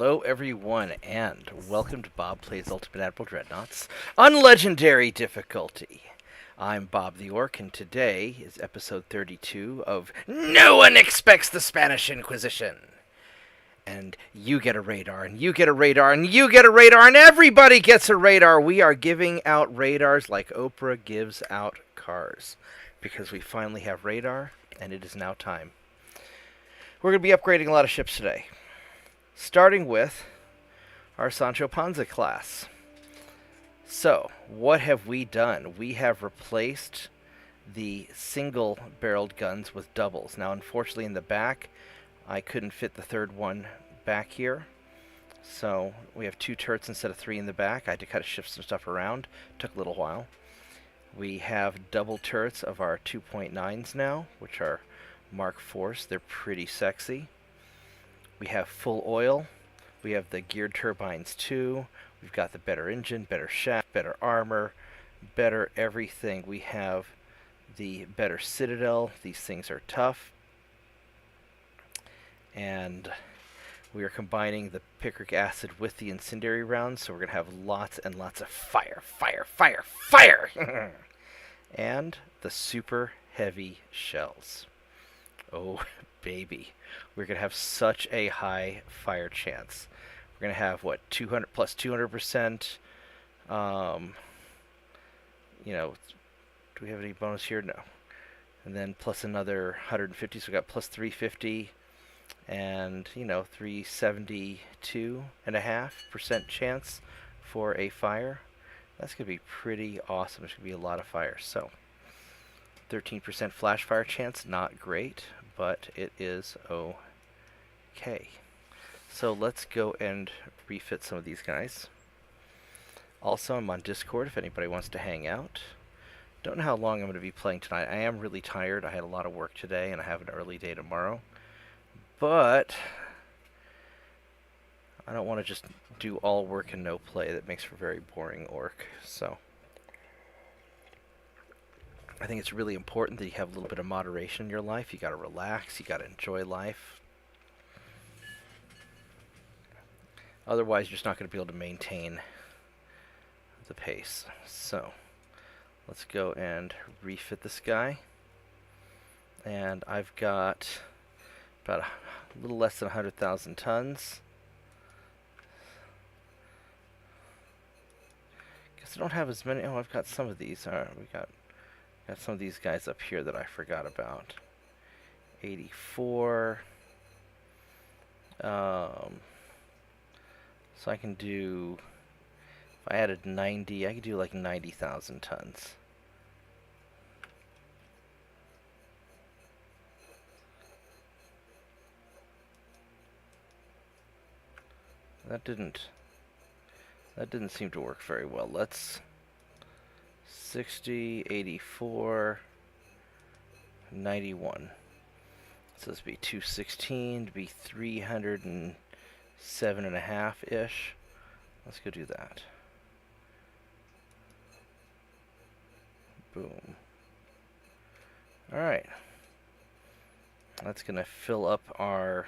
Hello, everyone, and welcome to Bob Plays Ultimate Admiral Dreadnoughts on Legendary Difficulty. I'm Bobtheorc, and today is episode 32 of No One Expects the Spanish Inquisition. And you get a radar, and you get a radar, and you get a radar, and everybody gets a radar. We are giving out radars like Oprah gives out cars, because we finally have radar, and it is now time. We're going to be upgrading a lot of ships today, starting with our Sancho Panza class. So, what have we done? We have replaced the single-barreled guns with doubles. Now, unfortunately, in the back, I couldn't fit the third one back here. So, we have 2 turrets instead of 3 in the back. I had to kind of shift some stuff around. Took a little while. We have double turrets of our 2.9s now, which are Mark IVs. They're pretty sexy. We have full oil. We have the geared turbines too. We've got the better engine, better shaft, better armor, better everything. We have the better citadel. These things are tough. And we are combining the picric acid with the incendiary rounds, so we're going to have lots and lots of fire, fire, fire, fire! And the super heavy shells. Oh, baby. We're going to have such a high fire chance. We're going to have, what, 200 plus 200%? You know, do we have any bonus here? No. And then plus another 150, so we got plus 350. And, you know, 372.5% chance for a fire. That's going to be pretty awesome. There's going to be a lot of fire. So, 13% flash fire chance, not great, but it is okay. So let's go and refit some of these guys. Also, I'm on Discord if anybody wants to hang out. Don't know how long I'm going to be playing tonight. I am really tired. I had a lot of work today, and I have an early day tomorrow. But I don't want to just do all work and no play. That makes for very boring orc. So I think it's really important that you have a little bit of moderation in your life. You got to relax. You got to enjoy life. Otherwise, you're just not going to be able to maintain the pace. So let's go and refit this guy. And I've got about a little less than 100,000 tons. Guess I don't have as many. Oh, I've got some of these. We got some of these guys up here that I forgot about. 84. So I can do, if I added 90, I could do like 90,000 tons. That didn't seem to work very well. Let's 60, 84, 91. So this would be 216, to be 307.5-ish. Let's go do that. Boom. Alright. That's going to fill up our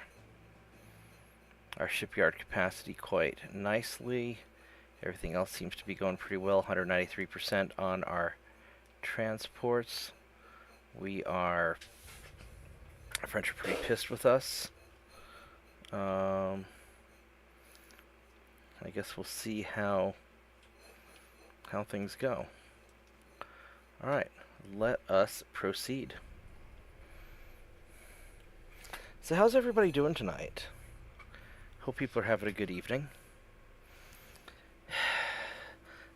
shipyard capacity quite nicely. Everything else seems to be going pretty well. 193% on our transports. Our French are pretty pissed with us. I guess we'll see how things go. Alright, let us proceed. So how's everybody doing tonight? Hope people are having a good evening.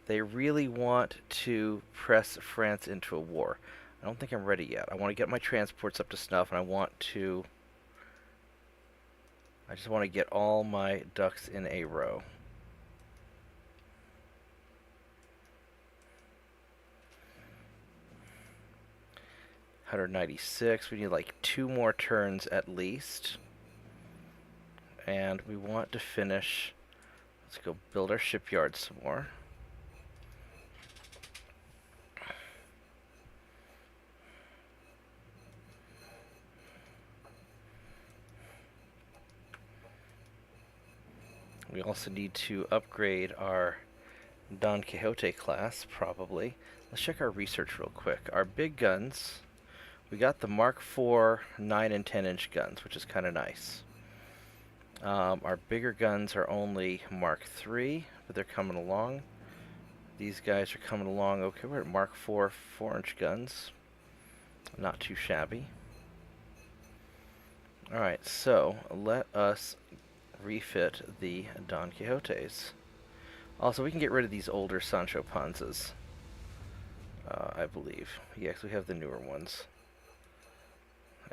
They really want to press France into a war. I don't think I'm ready yet. I want to get my transports up to snuff, and I just want to get all my ducks in a row. $196. We need like 2 more turns at least. And we want to finish. Let's go build our shipyard some more. We also need to upgrade our Don Quixote class, probably. Let's check our research real quick. Our big guns, we got the Mark IV 9 and 10 inch guns, which is kind of nice. Our bigger guns are only Mark III, but they're coming along. These guys are coming along okay. We're at Mark IV 4-inch guns. Not too shabby. Alright, so let us refit the Don Quixotes. Also, we can get rid of these older Sancho Panzas, I believe. Yes, we have the newer ones.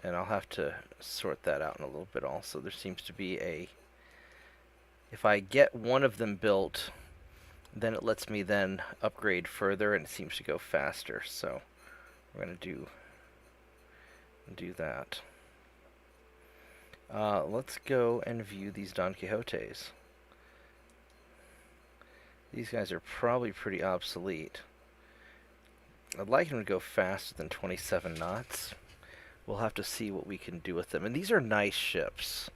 And I'll have to sort that out in a little bit also. There seems to be a... If I get one of them built, then it lets me then upgrade further, and it seems to go faster. So we're going to do that. Let's go and view these Don Quixotes. These guys are probably pretty obsolete. I'd like them to go faster than 27 knots. We'll have to see what we can do with them. And these are nice ships.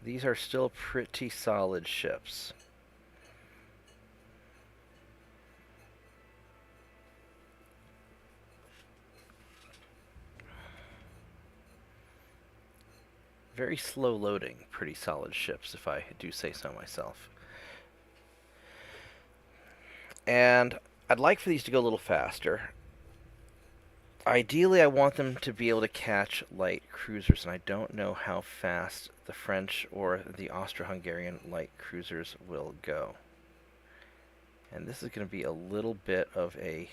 These are still pretty solid ships. Very slow loading, pretty solid ships, if I do say so myself. And I'd like for these to go a little faster. Ideally, I want them to be able to catch light cruisers, and I don't know how fast the French or the Austro-Hungarian light cruisers will go. And this is going to be a little bit of a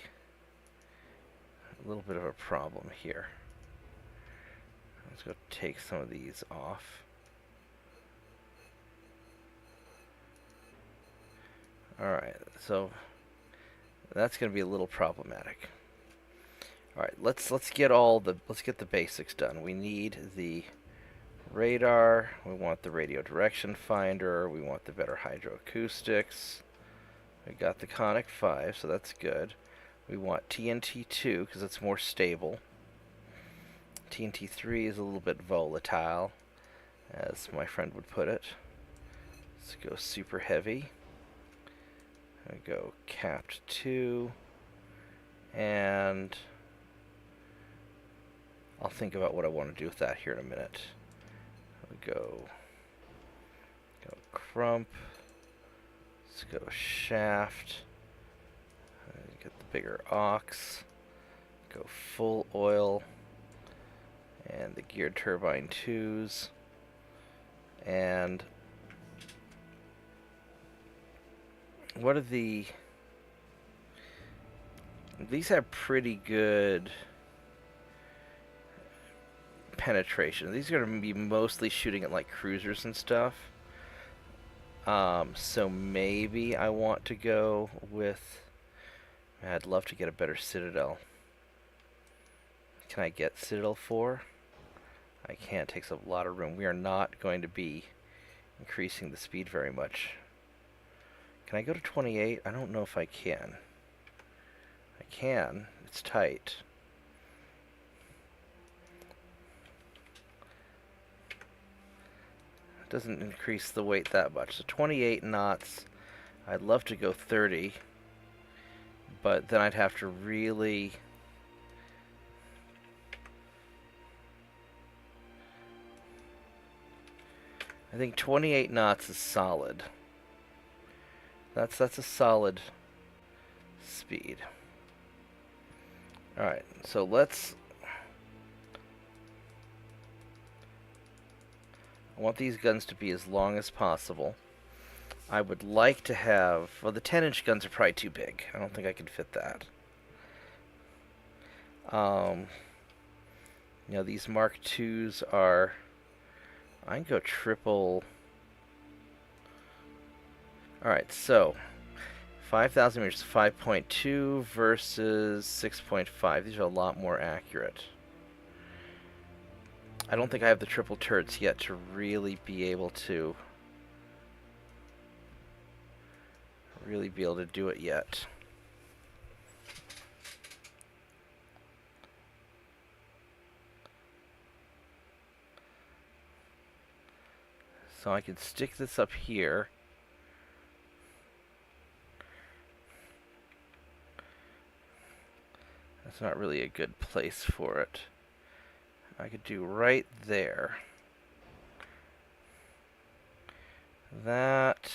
problem here. Let's go take some of these off. Alright, so that's going to be a little problematic. Alright, let's get the basics done. We need the radar, we want the radio direction finder, we want the better hydroacoustics. We got the Conic 5, so that's good. We want TNT 2 because it's more stable. TNT 3 is a little bit volatile, as my friend would put it. Let's go super heavy. I go capped 2, and I'll think about what I want to do with that here in a minute. I'll go crump. Let's go shaft. Get the bigger aux. Go full oil. And the geared turbine 2s. And what are the... These have pretty good penetration. These are going to be mostly shooting at like cruisers and stuff. So maybe I want to go with... I'd love to get a better Citadel. Can I get Citadel 4? I can't. It takes a lot of room. We are not going to be increasing the speed very much. Can I go to 28? I don't know if I can. I can. It's tight. It doesn't increase the weight that much. So 28 knots. I'd love to go 30. But then I'd have to really... I think 28 knots is solid. That's a solid speed. Alright, so let's... I want these guns to be as long as possible. I would like to have... Well, the 10-inch guns are probably too big. I don't think I can fit that. You know, these Mark IIs are... I can go triple... Alright, so... 5,000 meters, 5.2 versus 6.5. These are a lot more accurate. I don't think I have the triple turrets yet to really be able to... do it yet. So I could stick this up here. It's not really a good place for it. I could do right there. That,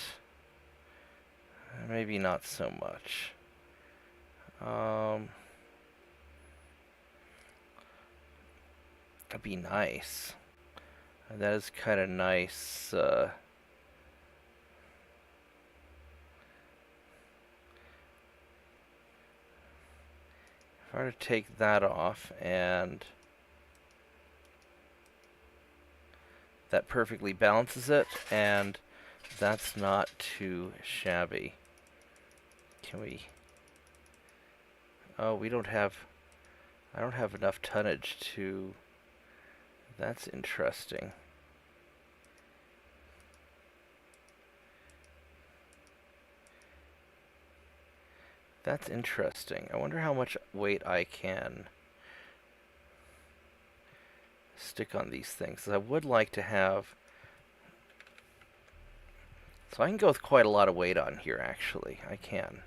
maybe not so much. That'd be nice. That is kind of nice. If I were to take that off, and that perfectly balances it, and that's not too shabby. Can we... Oh, we don't have... I don't have enough tonnage to... That's interesting. That's interesting. I wonder how much weight I can stick on these things. I would like to have... So I can go with quite a lot of weight on here, actually. I can.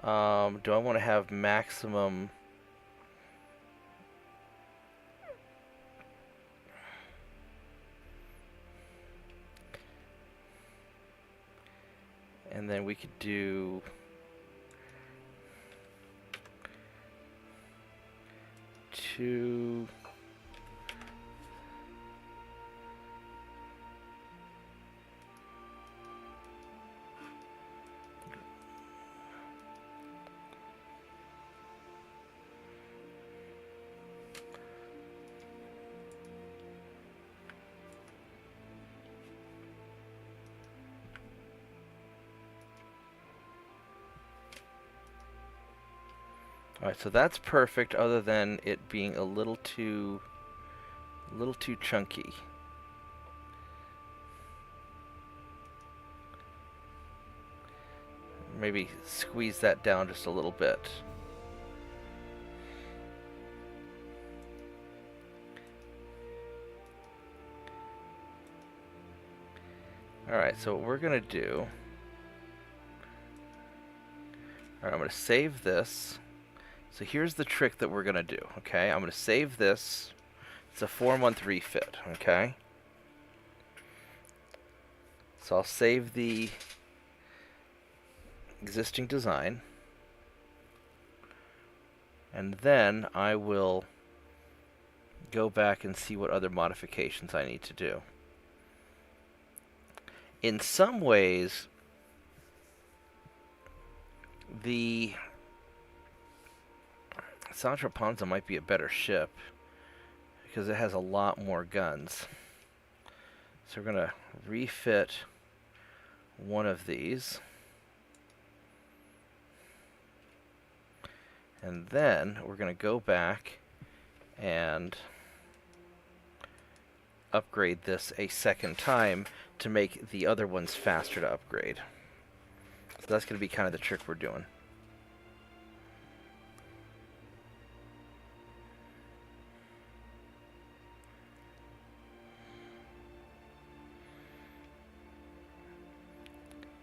Do I want to have maximum... And then we could do... two... Alright, so that's perfect, other than it being a little too chunky. Maybe squeeze that down just a little bit. Alright, so what we're going to do... Alright, I'm going to save this. So here's the trick that we're going to do, okay? I'm going to save this. It's a 4-month refit, okay? So I'll save the existing design. And then I will go back and see what other modifications I need to do. In some ways, the Sancho Panza might be a better ship because it has a lot more guns. So we're going to refit one of these. And then we're going to go back and upgrade this a second time to make the other ones faster to upgrade. So that's going to be kind of the trick we're doing.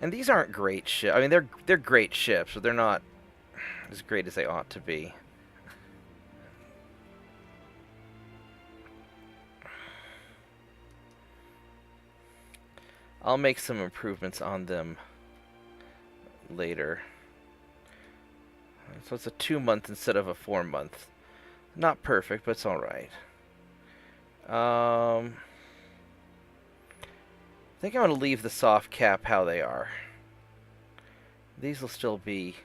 And these aren't great ships. I mean, they're great ships, but they're not as great as they ought to be. I'll make some improvements on them later. So it's a 2-month instead of a 4-month. Not perfect, but it's alright. I think I'm going to leave the soft cap how they are. These will still be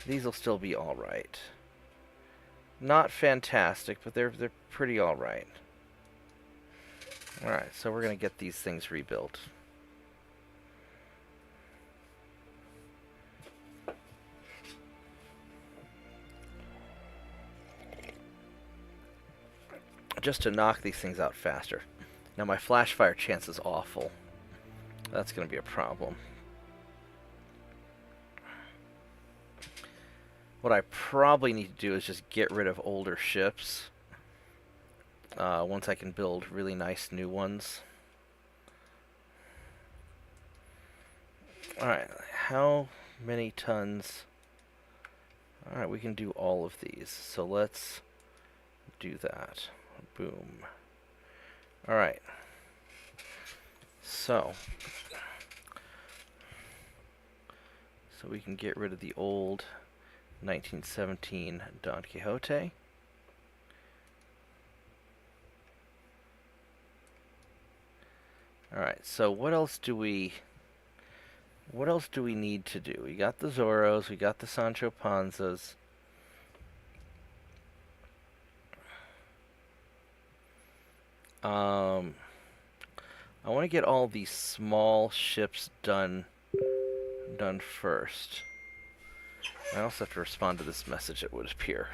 alright. Not fantastic, but they're pretty alright. Alright, so we're going to get these things rebuilt. Just to knock these things out faster. Now my flash fire chance is awful. That's going to be a problem. What I probably need to do is just get rid of older ships. Once I can build really nice new ones. Alright, how many tons Alright, we can do all of these. So let's do that. Boom. Alright. So we can get rid of the old 1917 Don Quixote. Alright, so what else do we need to do? We got the Zorros, we got the Sancho Panzas. I want to get all these small ships done first. I also have to respond to this message that would appear.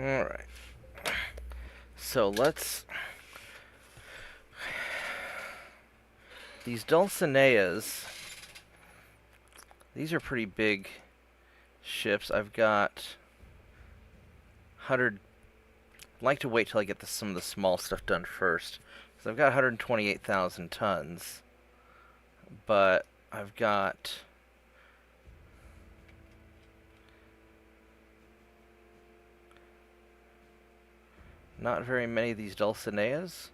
Alright. So let's... These Dulcineas, these are pretty big ships. I've got 100... I'd like to wait till I get some of the small stuff done first. Because I've got 128,000 tons. But I've got... not very many of these Dulcineas.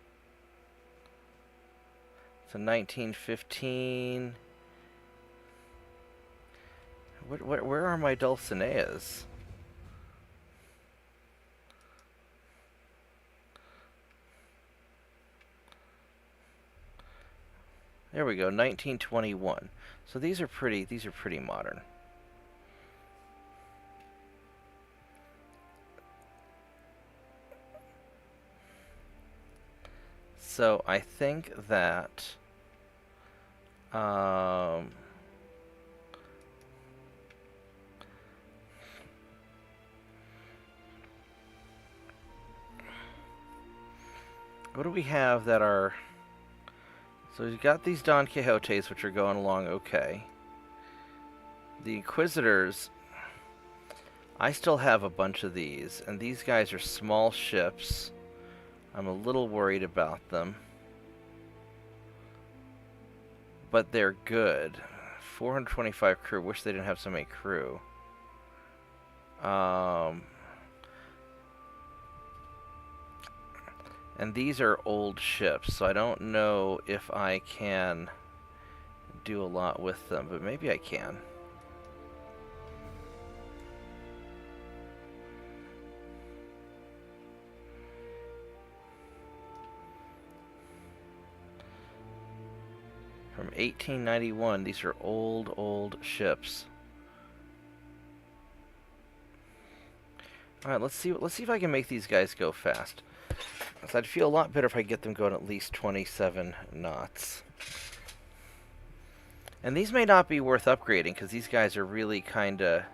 So 1915. Where are my Dulcineas? There we go, 1921. So these are pretty modern. So I think that what do we have that are... So we've got these Don Quixotes, which are going along okay. The Inquisitors, I still have a bunch of these, and these guys are small ships. I'm a little worried about them. But they're good. 425 crew. Wish they didn't have so many crew. And these are old ships, so I don't know if I can do a lot with them, but maybe I can. From 1891, these are old ships. All right, let's see if I can make these guys go fast. So I'd feel a lot better if I get them going at least 27 knots. And these may not be worth upgrading because these guys are really kind of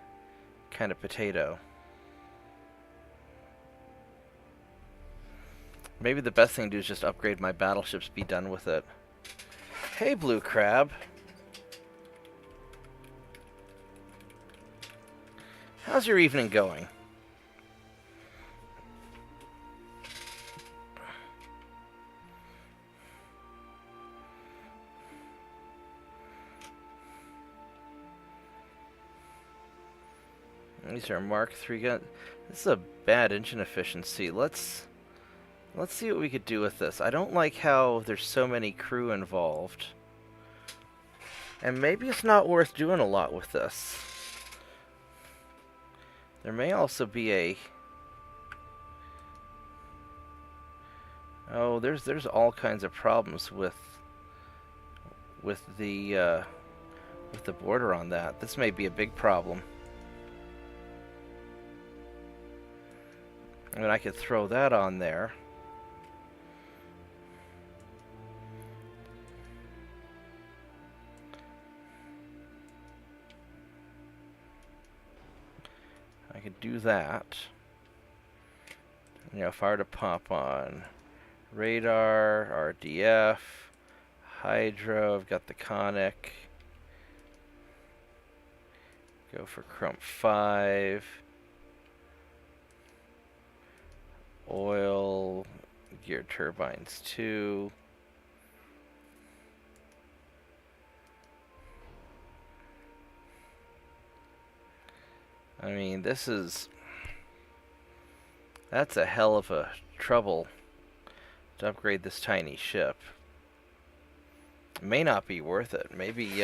potato. Maybe the best thing to do is just upgrade my battleships, be done with it. Hey, Blue Crab. How's your evening going? These are Mark III guns. This is a bad engine efficiency. Let's see what we could do with this. I don't like how there's so many crew involved. And maybe it's not worth doing a lot with this. There may also be a... Oh, there's all kinds of problems with the border on that. This may be a big problem. I mean, I could throw that on there. I could do that. You know, if I were to pop on Radar, RDF, Hydro, I've got the Conic. Go for Crump 5. Oil, gear turbines 2. I mean, that's a hell of a trouble to upgrade this tiny ship. It may not be worth it. Maybe,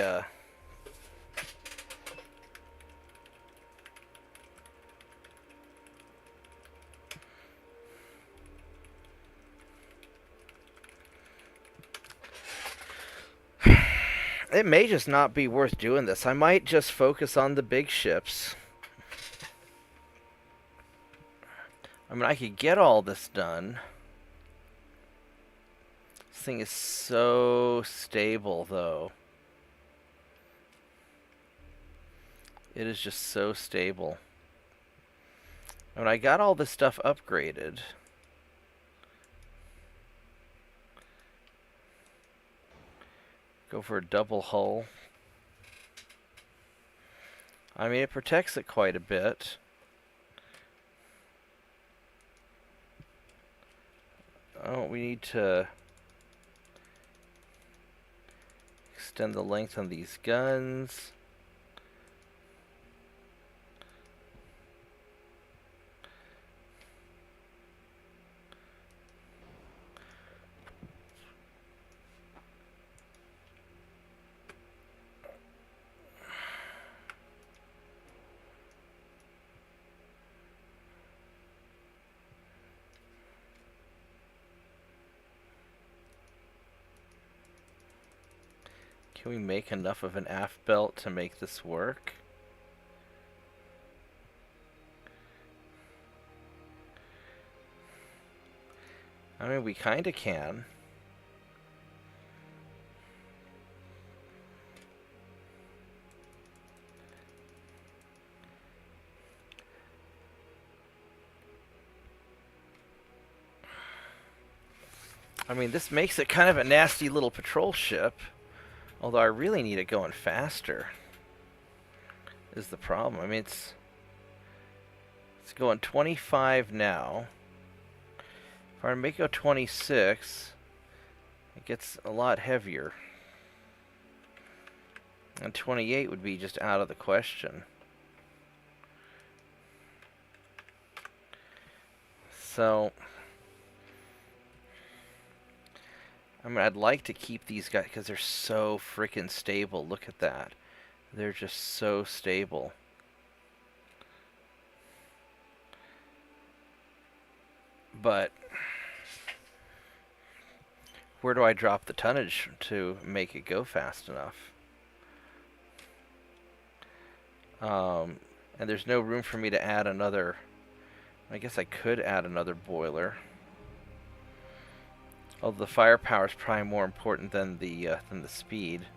it may just not be worth doing this. I might just focus on the big ships. I mean, I could get all this done. This thing is so stable, though. It is just so stable. I mean, I got all this stuff upgraded. Go for a double hull. I mean, it protects it quite a bit. Oh, we need to extend the length on these guns. Can we make enough of an aft belt to make this work? I mean, we kinda can. I mean, this makes it kind of a nasty little patrol ship. Although I really need it going faster. Is the problem. I mean, it's going 25 now. If I make it go 26, it gets a lot heavier. And 28 would be just out of the question. So, I mean, I'd like to keep these guys because they're so freaking stable. Look at that. They're just so stable. But where do I drop the tonnage to make it go fast enough? And there's no room for me to add another. I guess I could add another boiler. Although the firepower is probably more important than the speed.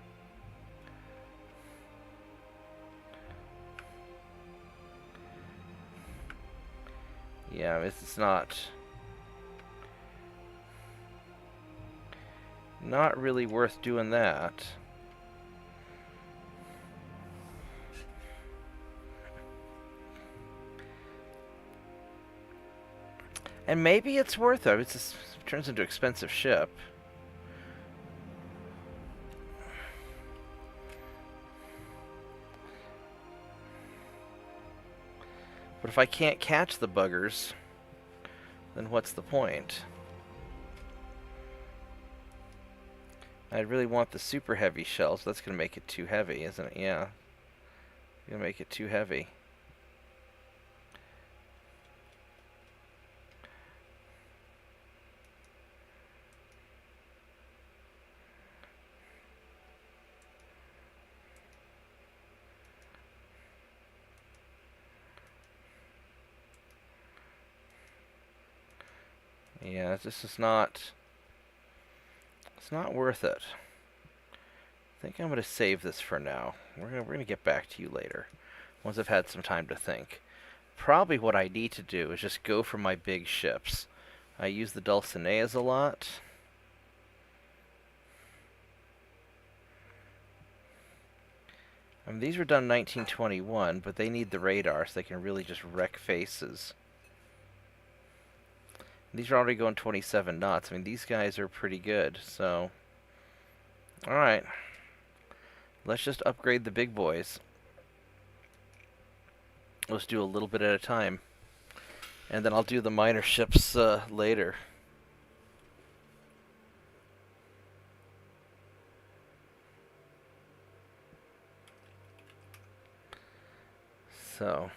Yeah, it's not really worth doing that. And maybe it's worth it. It turns into an expensive ship. But if I can't catch the buggers, then what's the point? I really want the super heavy shells. That's going to make it too heavy, isn't it? Yeah. Going to make it too heavy. Yeah, this is not... It's not worth it. I think I'm going to save this for now. We're going to get back to you later, once I've had some time to think. Probably what I need to do is just go for my big ships. I use the Dulcineas a lot. I mean, these were done in 1921, but they need the radar so they can really just wreck faces. These are already going 27 knots. I mean, these guys are pretty good, so... Alright. Let's just upgrade the big boys. Let's do a little bit at a time. And then I'll do the minor ships later. So...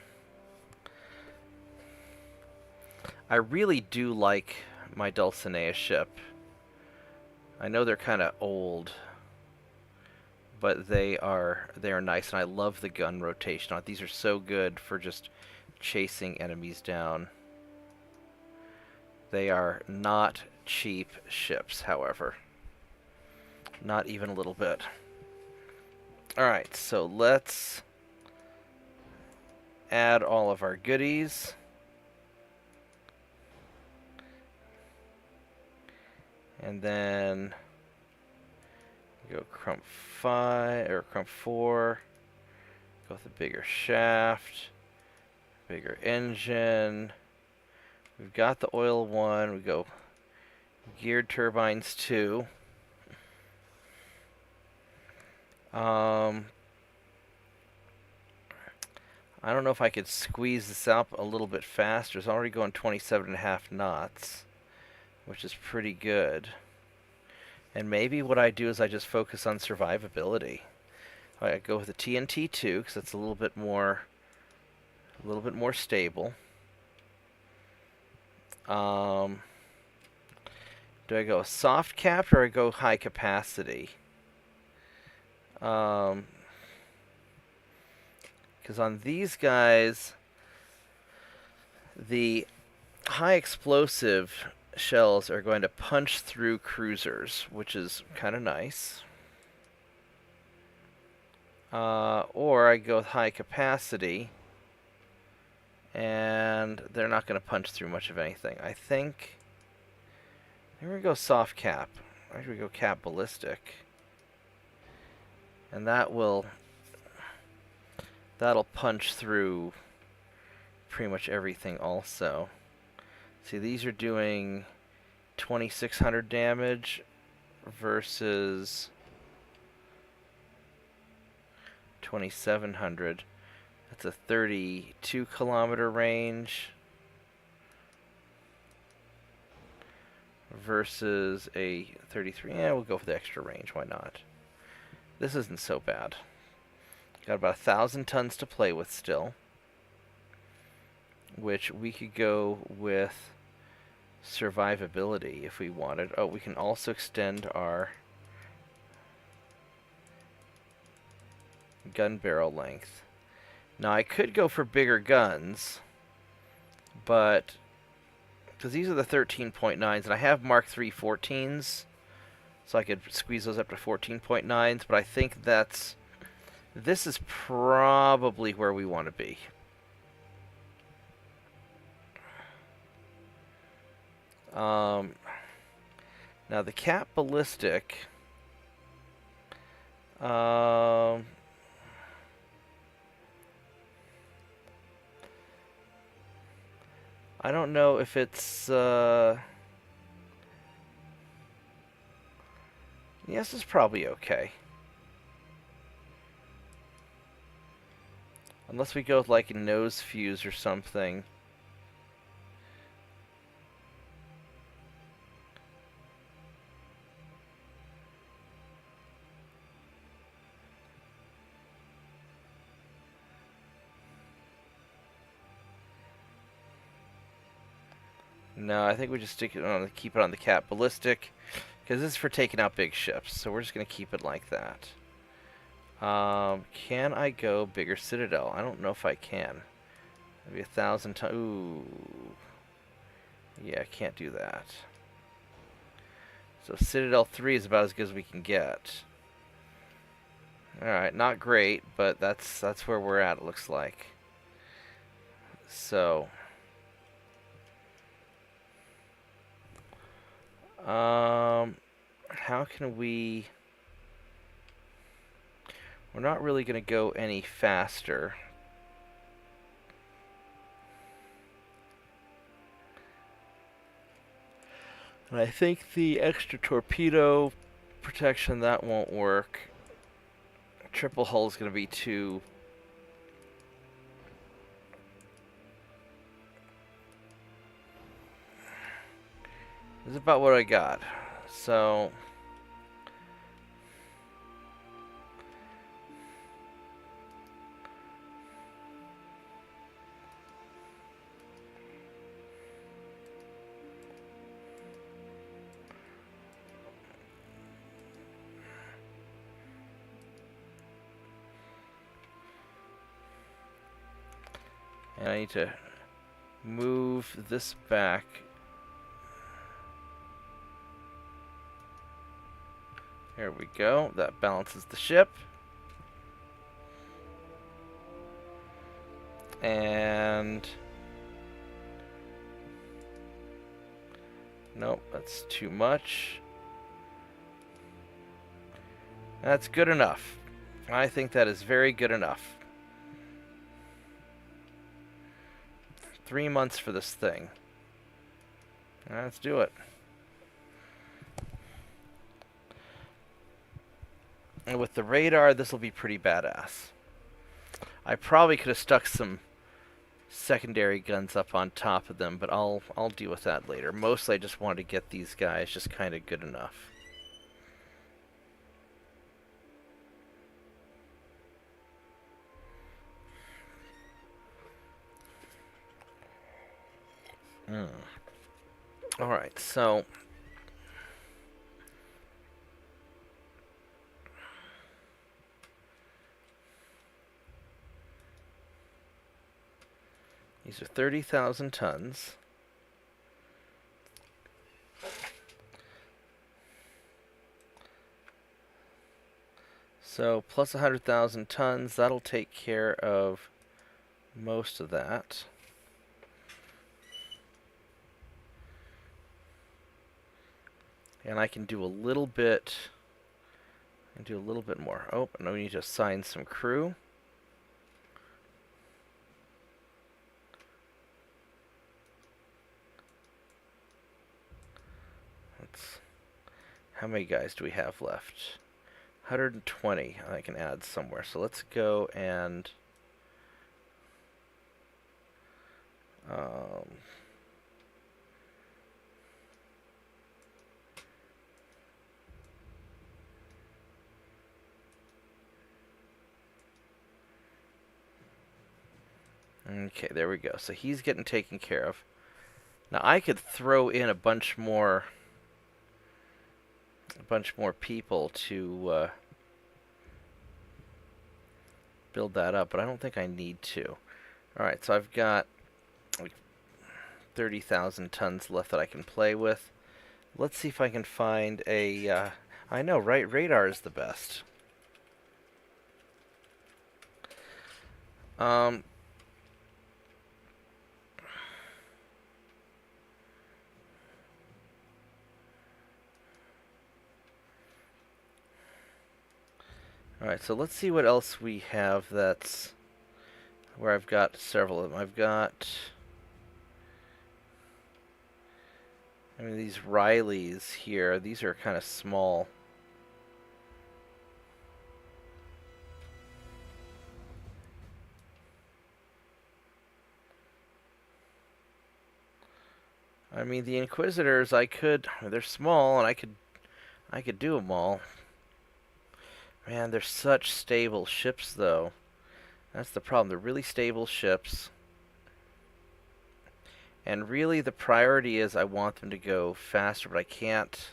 I really do like my Dulcinea ship. I know they're kind of old, but they are nice, and I love the gun rotation. These are so good for just chasing enemies down. They are not cheap ships, however. Not even a little bit. Alright, so let's add all of our goodies. And then go crump 5 or crump 4. Go with a bigger shaft, bigger engine. We've got the oil one. We go geared turbines 2. I don't know if I could squeeze this out a little bit faster. It's already going 27.5 knots. Which is pretty good. And maybe what I do is I just focus on survivability. I go with the TNT-2 because it's a little bit more stable. Do I go soft cap or I go high capacity? Because on these guys, the high explosive shells are going to punch through cruisers, which is kind of nice. Or I go with high capacity, and they're not going to punch through much of anything. I think... Here we go soft cap. Here we go cap ballistic. And that'll punch through pretty much everything also. See, these are doing 2,600 damage versus 2,700. That's a 32 kilometer range versus a 33. Yeah, we'll go for the extra range. Why not? This isn't so bad. Got about 1,000 tons to play with still, which we could go with survivability if we wanted. Oh, we can also extend our gun barrel length. Now I could go for bigger guns, but because these are the 13.9s, and I have Mark III 14s, so I could squeeze those up to 14.9s, but I think this is probably where we want to be. Now the cap ballistic, I don't know if it's, yes, it's probably okay. Unless we go with like a nose fuse or something. No, I think we just keep it on the cap ballistic, because this is for taking out big ships. So we're just gonna keep it like that. Can I go bigger citadel? I don't know if I can. Maybe 1,000 tons. Ooh, yeah, I can't do that. So citadel 3 is about as good as we can get. All right, not great, but that's where we're at. It looks like. So. How can we... We're not really going to go any faster. And I think the extra torpedo protection, that won't work. Triple hull is going to be too... This is about what I got. So... And I need to move this back. There we go. That balances the ship. And... Nope, that's too much. That's good enough. I think that is very good enough. 3 months for this thing. Let's do it. And with the radar, this will be pretty badass. I probably could have stuck some secondary guns up on top of them, but I'll deal with that later. Mostly I just wanted to get these guys just kind of good enough. Alright, so... These are 30,000 tons. So, plus 100,000 tons, that'll take care of most of that. And I can do a little bit... more. Oh, and we need to assign some crew. How many guys do we have left? 120 I can add somewhere. So let's go and... Okay, there we go. So he's getting taken care of. Now I could throw in a bunch more people to build that up, but I don't think I need to. Alright, so I've got like 30,000 tons left that I can play with. Let's see if I can find a... I know, right? Radar is the best. Alright, so let's see what else we have that's where I've got several of them. I've got... I mean, these Rileys here, these are kind of small. I mean, the Inquisitors, they're small, and I could do them all. Man, they're such stable ships, though. That's the problem. They're really stable ships. And really, the priority is I want them to go faster, but I can't.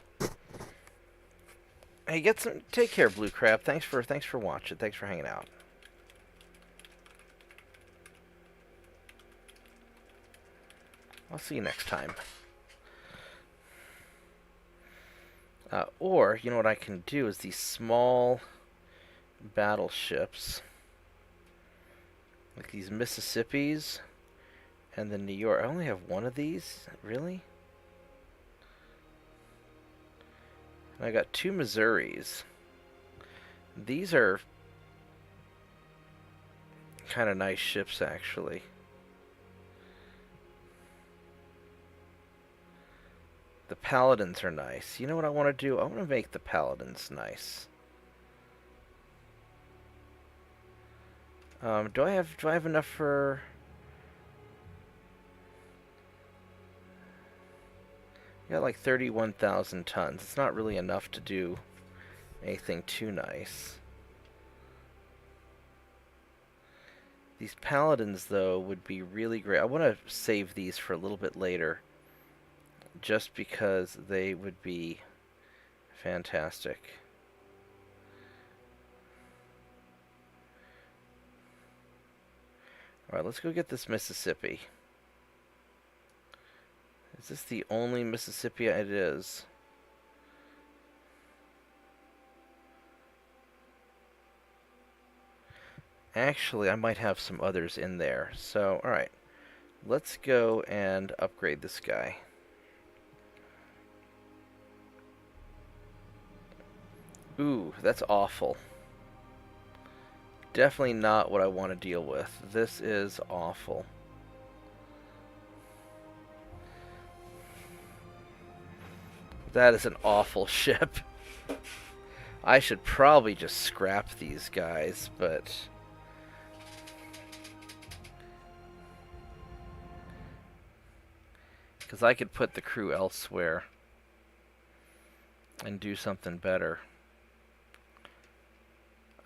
Hey, take care, Blue Crab. Thanks for watching. Thanks for hanging out. I'll see you next time. Or, you know what I can do is these small battleships, like these Mississippis and the New York. I only have one of these? Really? I got 2 Missouris. These are kind of nice ships, actually. The Paladins are nice. You know what I want to do? I want to make the Paladins nice. Do I have enough for... I got like 31,000 tons. It's not really enough to do anything too nice. These Paladins, though, would be really great. I want to save these for a little bit later, just because they would be fantastic. Alright, let's go get this Mississippi. Is this the only Mississippi? It is. Actually, I might have some others in there. So, alright. Let's go and upgrade this guy. Ooh, that's awful. Definitely not what I want to deal with. This is awful. That is an awful ship. I should probably just scrap these guys, but... because I could put the crew elsewhere and do something better.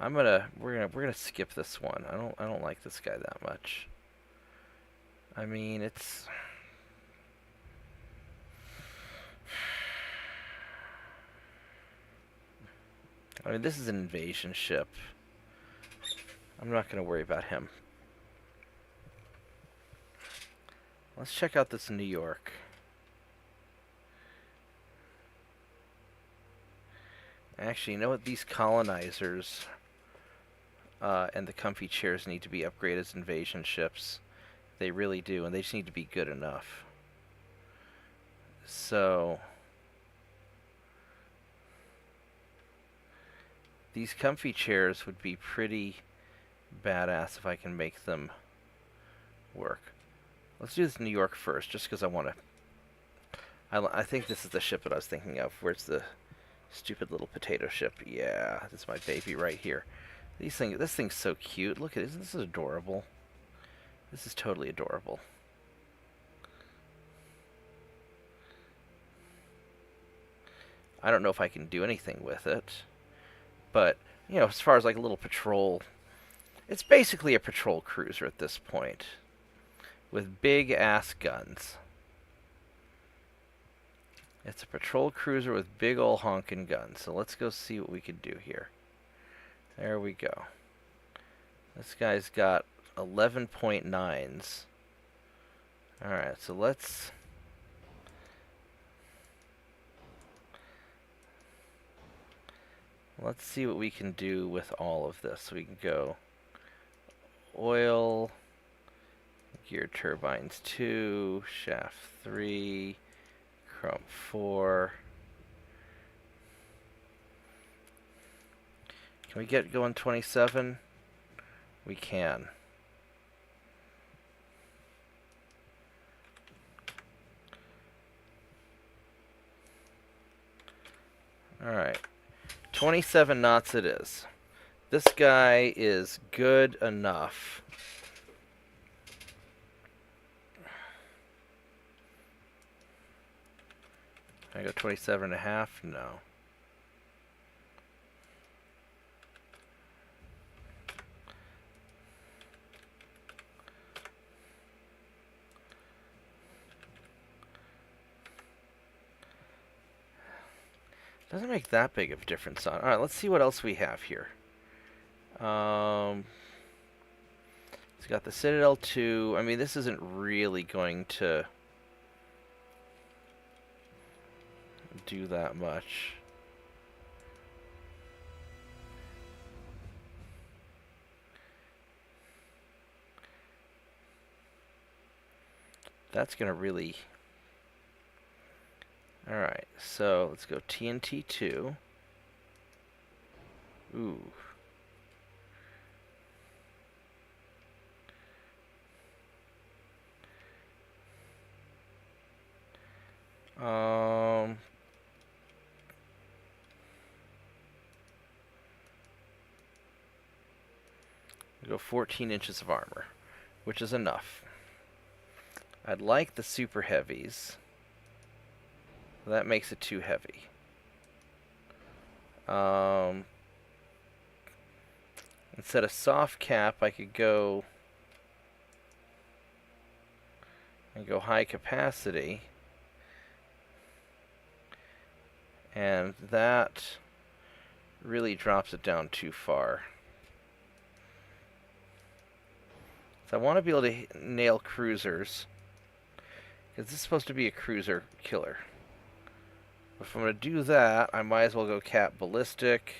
We're gonna skip this one. I don't like this guy that much. I mean, it's... I mean, this is an invasion ship. I'm not gonna worry about him. Let's check out this New York. Actually, you know what? These colonizers and the comfy chairs need to be upgraded as invasion ships. They really do, and they just need to be good enough. So... these comfy chairs would be pretty badass if I can make them work. Let's do this New York first, just because I want to... I think this is the ship that I was thinking of. Where's the stupid little potato ship? Yeah, this is my baby right here. This thing's so cute. Look at it. This is adorable. This is totally adorable. I don't know if I can do anything with it. But, you know, as far as like a little patrol... it's basically a patrol cruiser at this point. With big-ass guns. It's a patrol cruiser with big ol' honkin' guns. So let's go see what we can do here. There we go. This guy's got 11.9s. Alright, so let's see what we can do with all of this. So we can go oil, gear turbines 2, shaft 3, chrome 4. Can we get going 27? We can. Alright. 27 knots it is. This guy is good enough. I go 27.5? No. Doesn't make that big of a difference on. Alright, let's see what else we have here. It's got the Citadel 2. I mean, this isn't really going to do that much. That's going to really... Alright, so let's go TNT 2. Ooh. Go 14 inches of armor, which is enough. I'd like the super heavies. That makes it too heavy. Instead of soft cap, I could go and go high capacity. And that really drops it down too far. So I want to be able to nail cruisers, because this is supposed to be a cruiser killer. If I'm going to do that, I might as well go cap ballistic,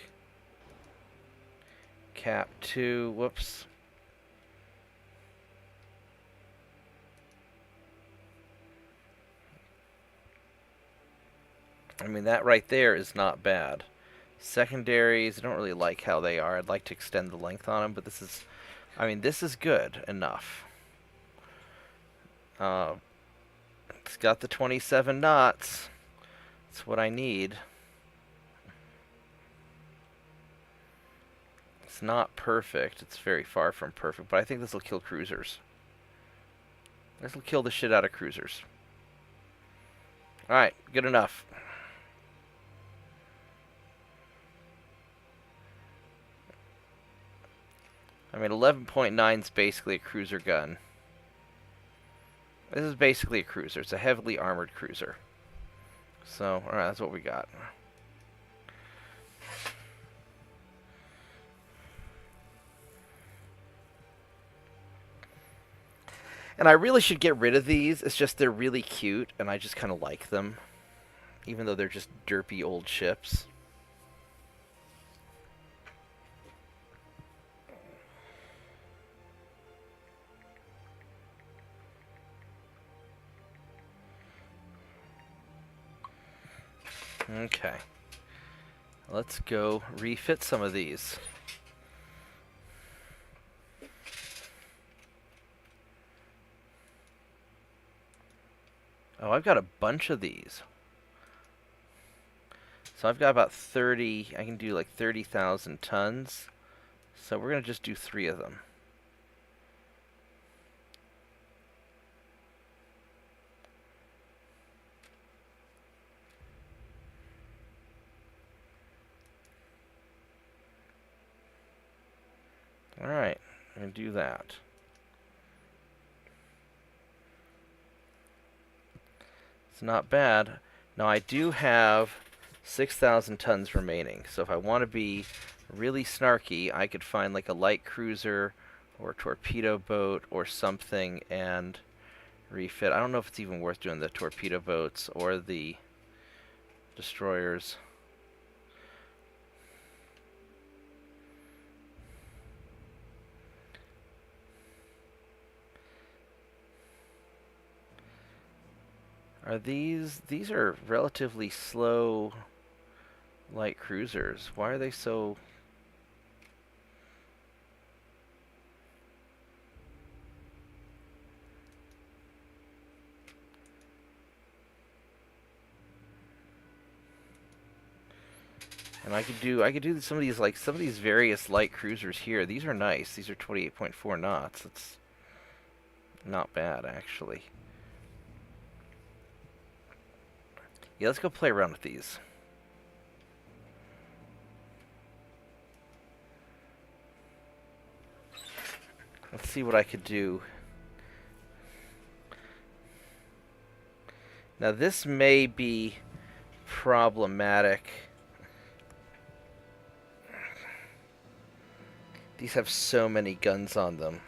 cap 2, whoops. I mean, that right there is not bad. Secondaries, I don't really like how they are. I'd like to extend the length on them, but this is, I mean, this is good enough. It's got the 27 knots. That's what I need. It's not perfect. It's very far from perfect, but I think this will kill cruisers. This will kill the shit out of cruisers. Alright, good enough. I mean, 11.9 is basically a cruiser gun. This is basically a cruiser. It's a heavily armored cruiser. So, alright, that's what we got. And I really should get rid of these. It's just they're really cute, and I just kind of like them. Even though they're just derpy old ships. Okay. Let's go refit some of these. Oh, I've got a bunch of these. So I've got about 30, I can do like 30,000 tons. So we're going to just do 3 of them. Alright, I'm going to do that. It's not bad. Now I do have 6,000 tons remaining, so if I want to be really snarky, I could find like a light cruiser or a torpedo boat or something and refit. I don't know if it's even worth doing the torpedo boats or the destroyers. Are these are relatively slow light cruisers. Why are they so... And I could do some of these, like some of these various light cruisers here. These are nice. These are 28.4 knots. That's not bad, actually. Yeah, let's go play around with these. Let's see what I could do. Now this may be problematic. These have so many guns on them.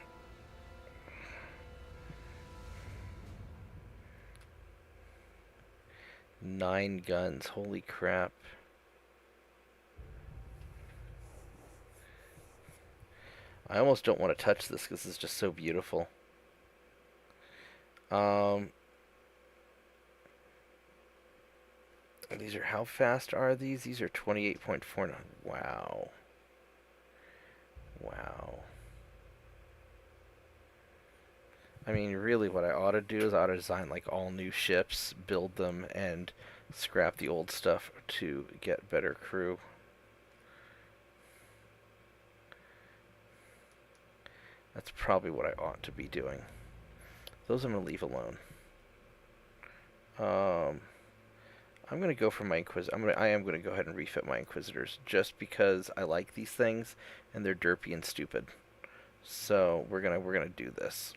Nine guns, holy crap. I almost don't want to touch this because it's just so beautiful. These are, how fast are these? These are 28.49. Wow. Wow. I mean, really what I ought to do is I ought to design like all new ships, build them, and scrap the old stuff to get better crew. That's probably what I ought to be doing. Those I'm going to leave alone. I'm going to go for my I am going to go ahead and refit my Inquisitors just because I like these things and they're derpy and stupid. So we're gonna do this.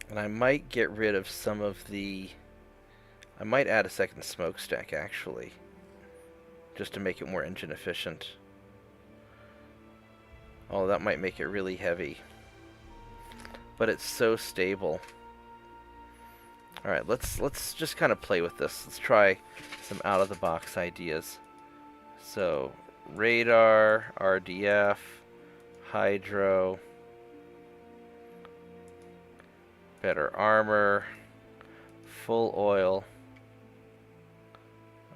And I might get rid of some of the... I might add a second smokestack, actually. Just to make it more engine efficient. Oh, that might make it really heavy. But it's so stable. Alright, let's just kind of play with this. Let's try some out-of-the-box ideas. So, radar, RDF, hydro... better armor, full oil,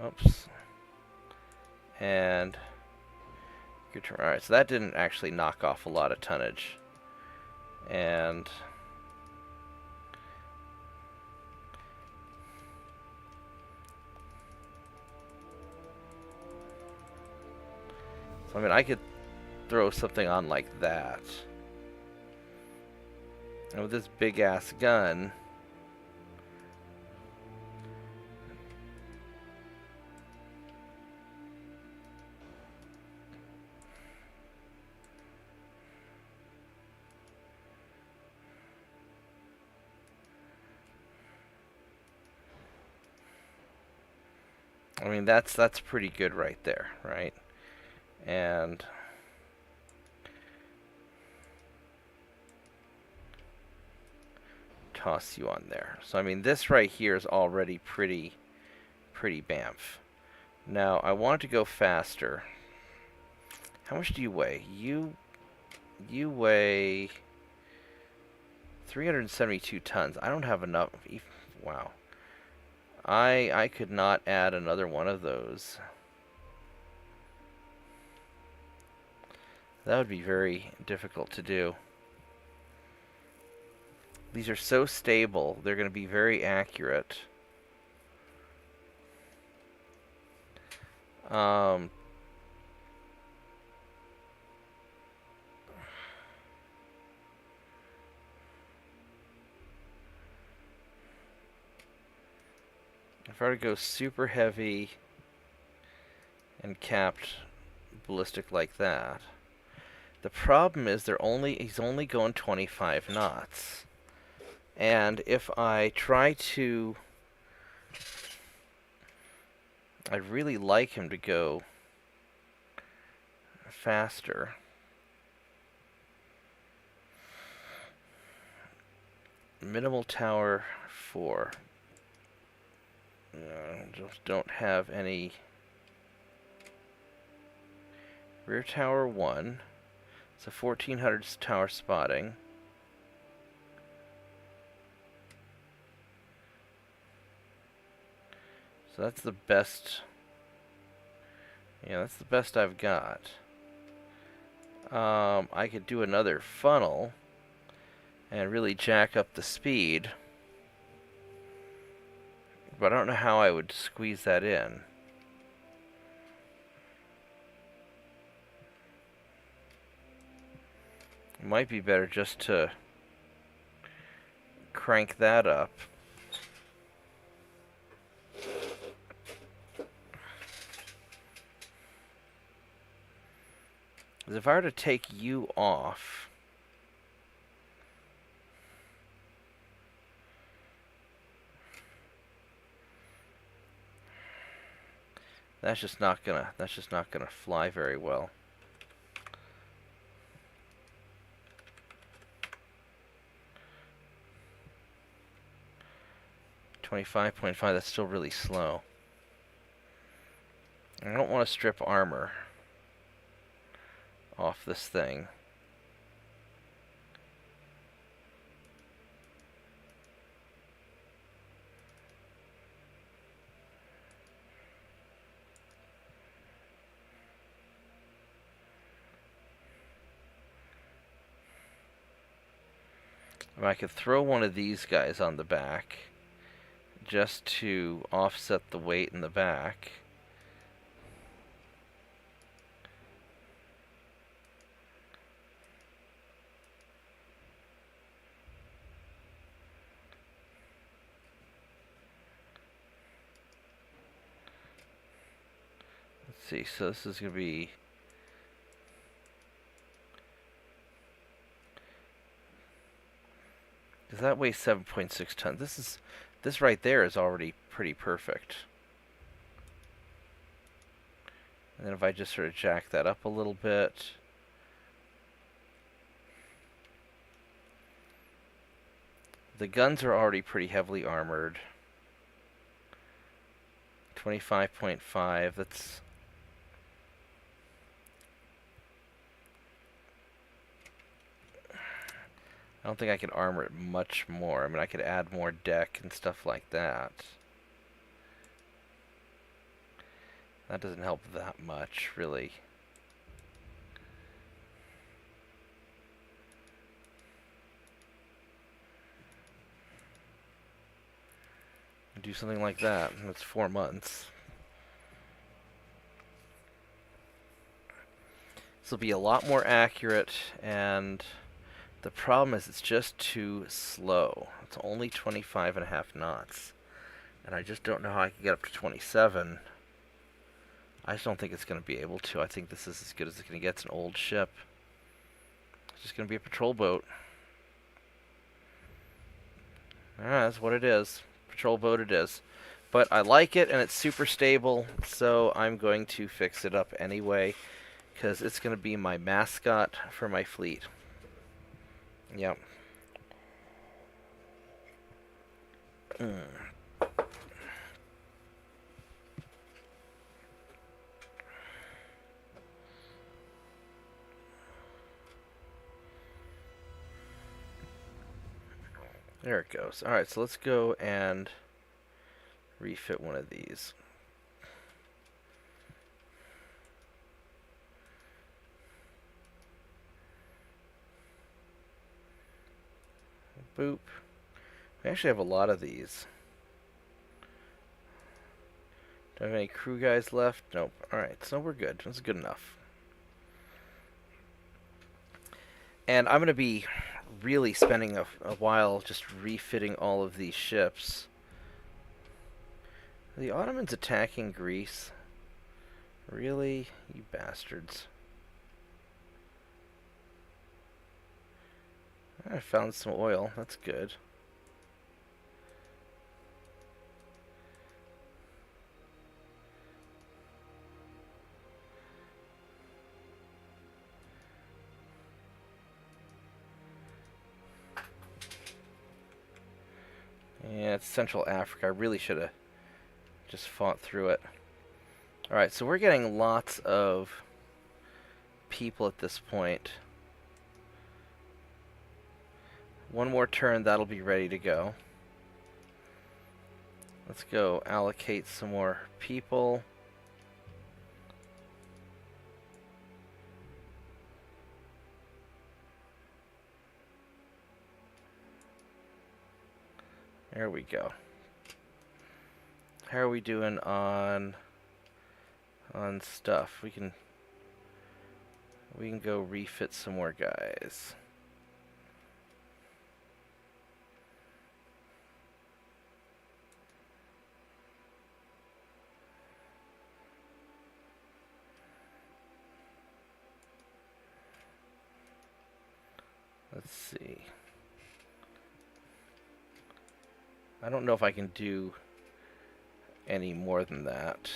oops, and good turn. Alright, so that didn't actually knock off a lot of tonnage. And so I mean, I could throw something on like that. And with this big ass gun, I mean that's pretty good right there, right? And toss you on there. So I mean this right here is already pretty bamf. Now I want to go faster. How much do you weigh? You weigh 372 tons. I don't have enough. Wow. I could not add another one of those. That would be very difficult to do. These are so stable, they're going to be very accurate. If I were to go super heavy and capped ballistic like that, the problem is he's only going 25 knots. And if I try to... I'd really like him to go faster. Minimal tower 4. Just don't have any. Rear tower 1. So 1400 tower spotting. So that's the best. Yeah, that's the best I've got. I could do another funnel and really jack up the speed. But I don't know how I would squeeze that in. It might be better just to crank that up. Because if I were to take you off, that's just not gonna fly very well. 25.5, that's still really slow. I don't want to strip armor off this thing. I could throw one of these guys on the back just to offset the weight in the back. Let's see, so this is going to be... Because that weighs 7.6 tons. This right there is already pretty perfect. And then if I just sort of jack that up a little bit. The guns are already pretty heavily armored. 25.5, that's... I don't think I could armor it much more. I mean, I could add more deck and stuff like that. That doesn't help that much, really. Do something like that. That's 4 months. This will be a lot more accurate, and the problem is it's just too slow. It's only 25.5 knots. And I just don't know how I can get up to 27. I just don't think it's going to be able to. I think this is as good as it's going to get. It's an old ship. It's just going to be a patrol boat. Alright, that's what it is. Patrol boat it is. But I like it, and it's super stable, so I'm going to fix it up anyway, because it's going to be my mascot for my fleet. Yep. There it goes. Alright, so let's go and refit one of these. Boop. We actually have a lot of these. Do I have any crew guys left? Nope. Alright, so we're good. That's good enough. And I'm going to be really spending a while just refitting all of these ships. Are the Ottomans attacking Greece? Really? You bastards. I found some oil. That's good. Yeah, it's Central Africa. I really should have just fought through it. Alright, so we're getting lots of people at this point. One more turn, that'll be ready to go. Let's go allocate some more people. There we go. How are we doing on stuff? We can go refit some more guys. Let's see. I don't know if I can do any more than that.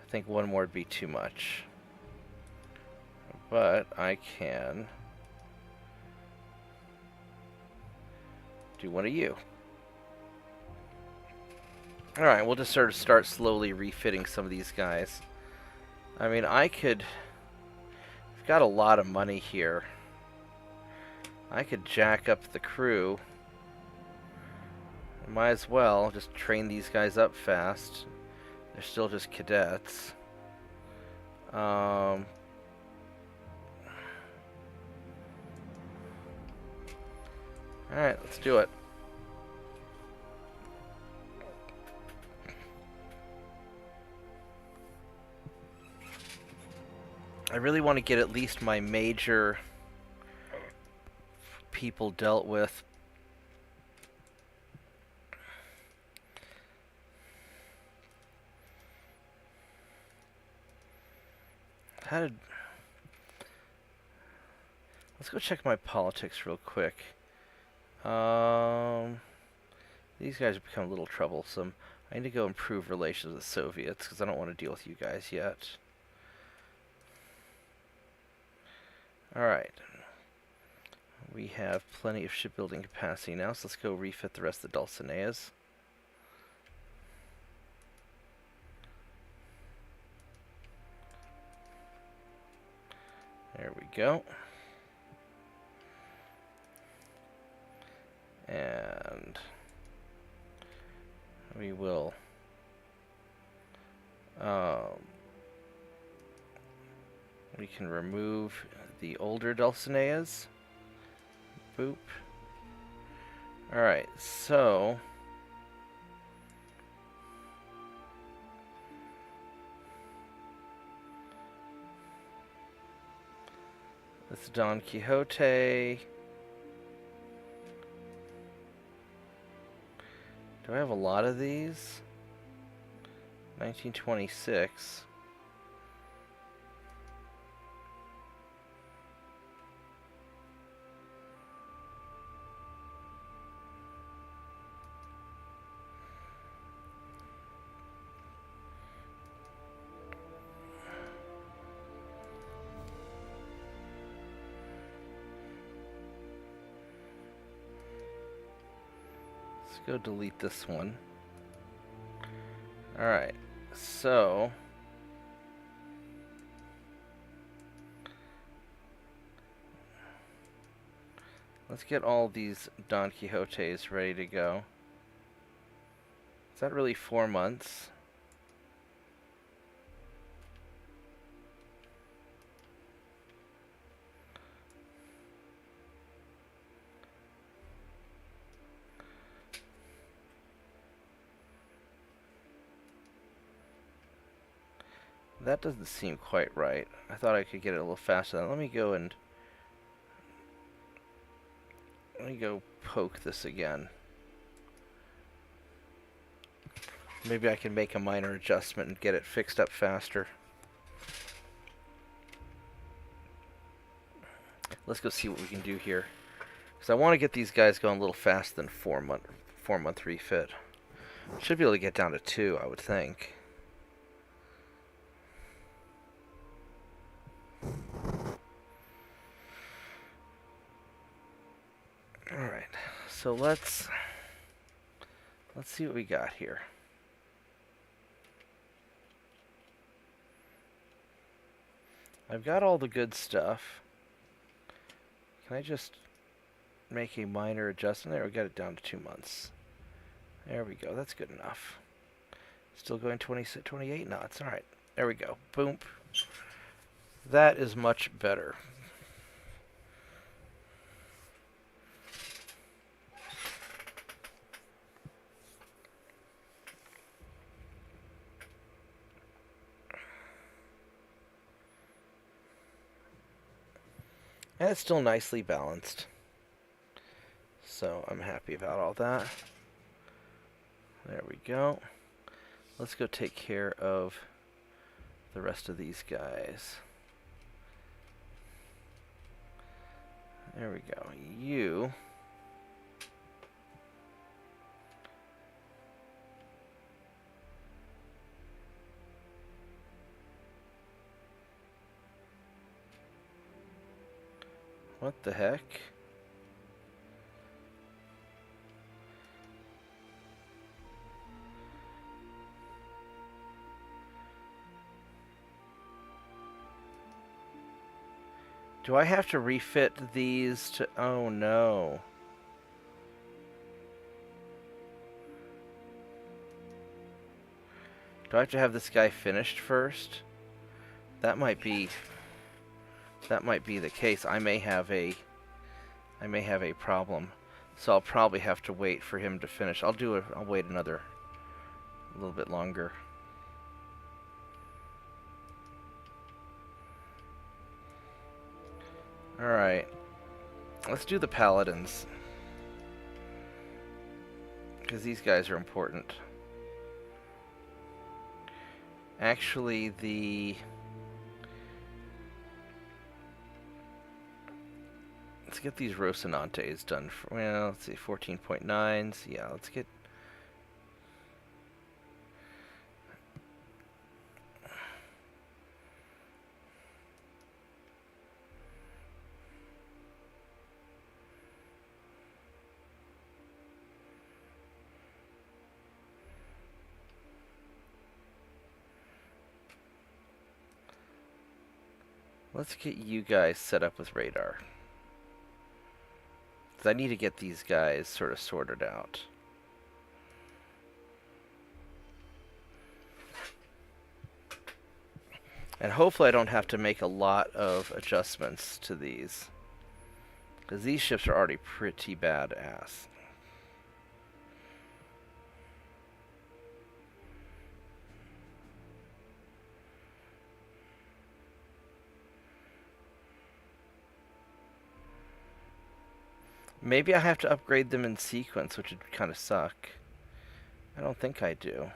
I think one more would be too much. But I can do one of you. Alright, we'll just sort of start slowly refitting some of these guys. I mean, I've got a lot of money here. I could jack up the crew. Might as well just train these guys up fast. They're still just cadets. Alright, let's do it. I really want to get at least my major people dealt with. Let's go check my politics real quick. These guys have become a little troublesome. I need to go improve relations with the Soviets because I don't want to deal with you guys yet. Alright. We have plenty of shipbuilding capacity now, so let's go refit the rest of the Dulcineas. There we go. And we will we can remove the older Dulcineas. Boop. Alright, so this Don Quixote. Do I have a lot of these? 1926. Let's go delete this one. Alright, so let's get all these Don Quixotes ready to go. Is that really 4 months? That doesn't seem quite right. I thought I could get it a little faster. Let me go poke this again. Maybe I can make a minor adjustment and get it fixed up faster. Let's go see what we can do here. Because I want to get these guys going a little faster than 4 month refit. Should be able to get down to 2, I would think. Alright, so let's see what we got here. I've got all the good stuff. Can I just make a minor adjustment there? We got it down to 2 months. There we go, that's good enough. Still going 28 knots. Alright, there we go. Boom. That is much better. And it's still nicely balanced. So I'm happy about all that. There we go. Let's go take care of the rest of these guys. There we go. You. What the heck? Do I have to refit these to... Oh, no. Do I have to have this guy finished first? That might be the case. I may have a problem. So I'll probably have to wait for him to finish. I'll wait a little bit longer. Alright. Let's do the paladins. Because these guys are important. Actually, let's get these Rocinantes done. Well, let's see, 14.9s. Yeah, let's get... Let's get you guys set up with radar. Because I need to get these guys sort of sorted out. And hopefully I don't have to make a lot of adjustments to these. Because these ships are already pretty badass. Maybe I have to upgrade them in sequence, which would kind of suck. I don't think I do.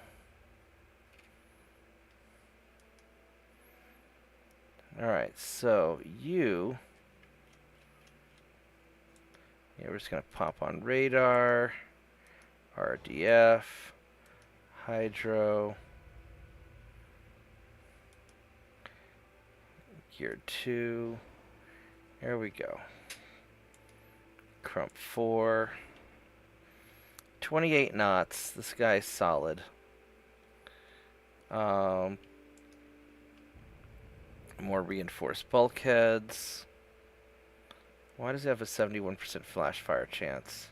Alright, so you... Yeah, we're just going to pop on radar, RDF, hydro, gear 2. There we go. Crump 4. 28 knots. This guy's solid. More reinforced bulkheads. Why does it have a 71% flash fire chance?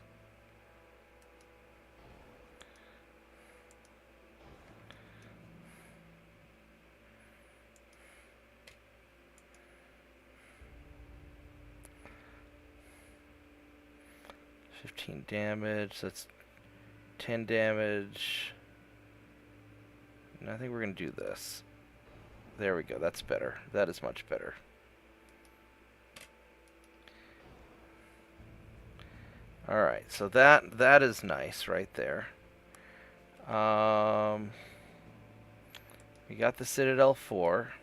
Damage, that's 10 damage. And I think we're going to do this. There we go, that's better. That is much better. Alright, so that is nice right there. We got the Citadel 4.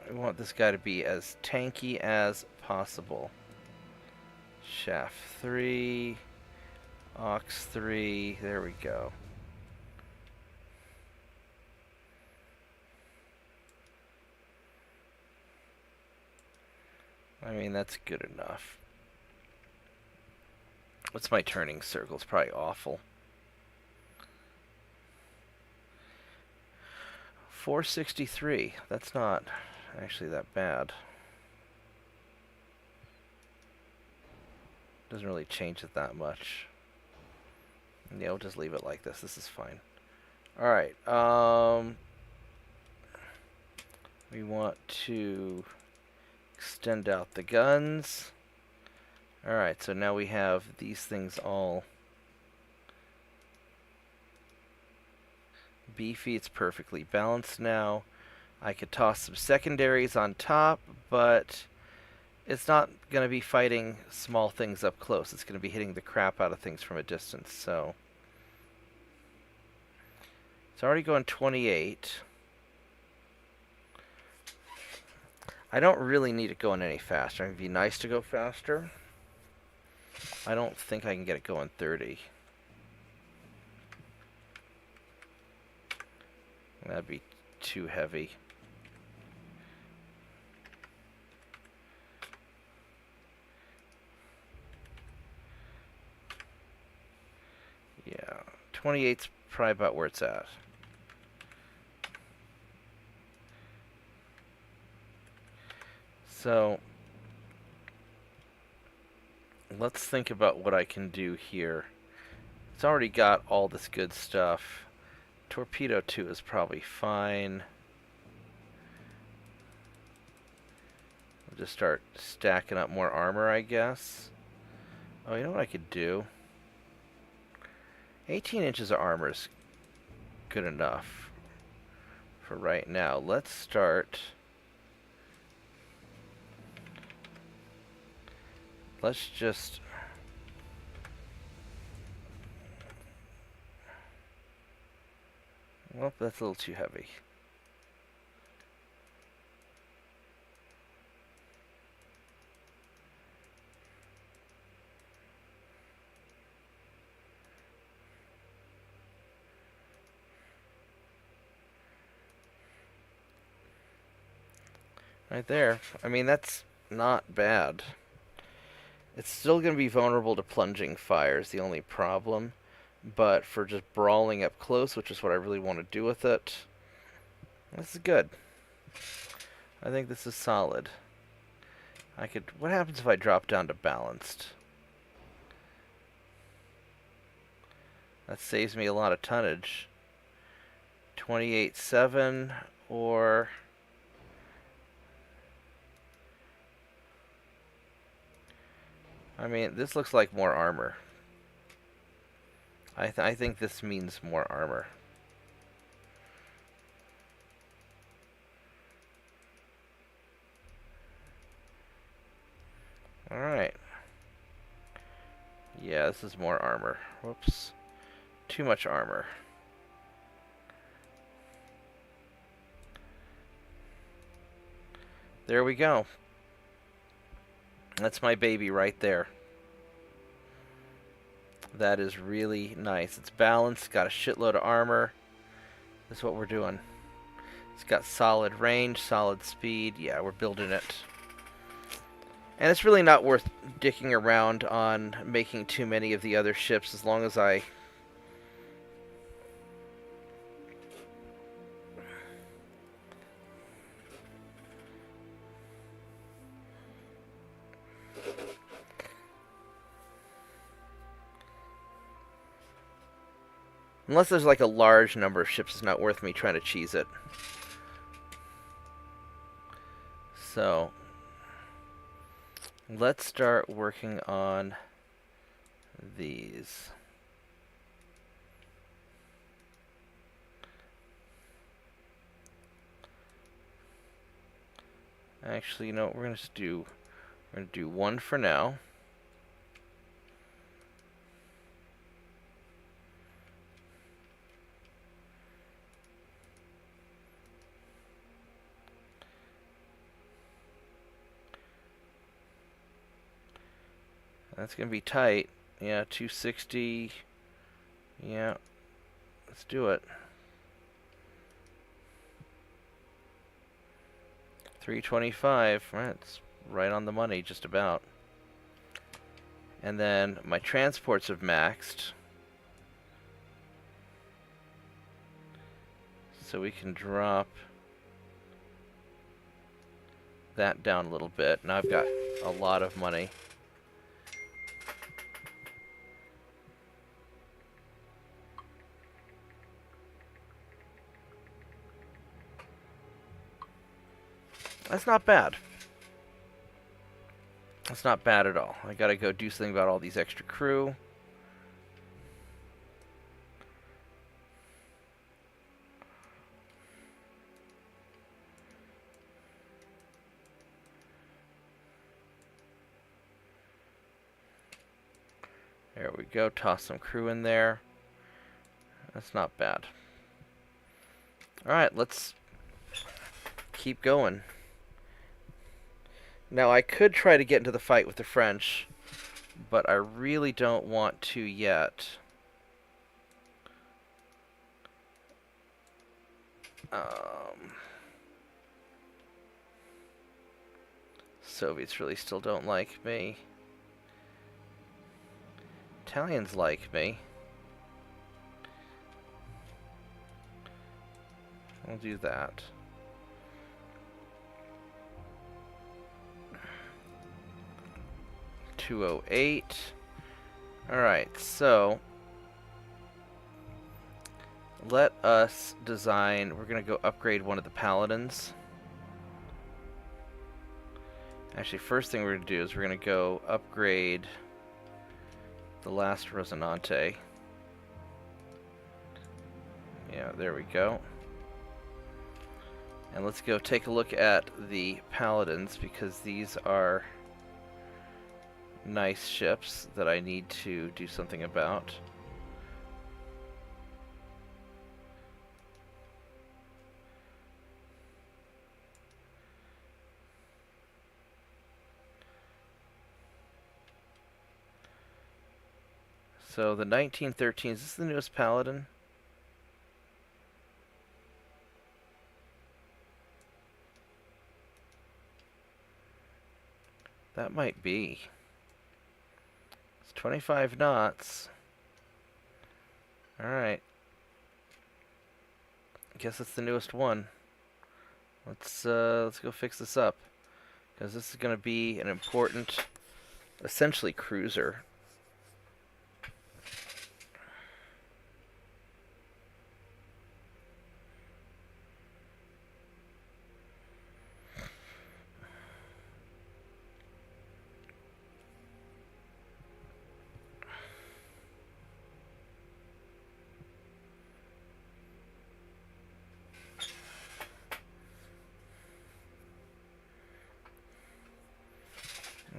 I want this guy to be as tanky as possible. Shaft 3, Ox 3, there we go. I mean, that's good enough. What's my turning circle? It's probably awful. 463, that's not actually that bad. Doesn't really change it that much. Yeah, we'll just leave it like this. This is fine. Alright, we want to extend out the guns. Alright, so now we have these things all beefy. It's perfectly balanced now. I could toss some secondaries on top, but it's not going to be fighting small things up close. It's going to be hitting the crap out of things from a distance, so... It's already going 28. I don't really need it going any faster. It'd be nice to go faster. I don't think I can get it going 30. That'd be too heavy. 28's probably about where it's at. So let's think about what I can do here. It's already got all this good stuff. Torpedo 2 is probably fine. I'll just start stacking up more armor, I guess. Oh, you know what I could do? 18 inches of armor is good enough for right now. Let's start. Let's just. Well, that's a little too heavy. Right there. I mean, that's not bad. It's still going to be vulnerable to plunging fire is the only problem. But for just brawling up close, which is what I really want to do with it, this is good. I think this is solid. I could. What happens if I drop down to balanced? That saves me a lot of tonnage. 28.7 or. I mean, this looks like more armor. I think this means more armor. Alright. Yeah, this is more armor. Whoops. Too much armor. There we go. That's my baby right there. That is really nice. It's balanced, got a shitload of armor. That's what we're doing. It's got solid range, solid speed. Yeah, we're building it. And it's really not worth dicking around on making too many of the other ships as long as I... Unless there's like a large number of ships, it's not worth me trying to cheese it. So, let's start working on these. Actually, you know what we're gonna do? We're gonna do one for now. That's gonna be tight. Yeah, 260. Yeah, let's do it. 325. That's right on the money, just about. And then my transports have maxed, so we can drop that down a little bit. Now I've got a lot of money. That's not bad. That's not bad at all. I gotta go do something about all these extra crew. There we go. Toss some crew in there. That's not bad. Alright, let's keep going. Now, I could try to get into the fight with the French, but I really don't want to yet. Soviets really still don't like me. Italians like me. We'll do that. $208. Alright, so let us design. We're going to go upgrade one of the paladins. Actually, first thing we're going to do is we're going to go upgrade the last Rosinante. Yeah, there we go. And let's go take a look at the paladins, because these are nice ships that I need to do something about. So the 1913, is this the newest paladin? That might be. It's 25 knots. Alright. Guess it's the newest one. Let's go fix this up, because this is going to be an important, essentially, cruiser.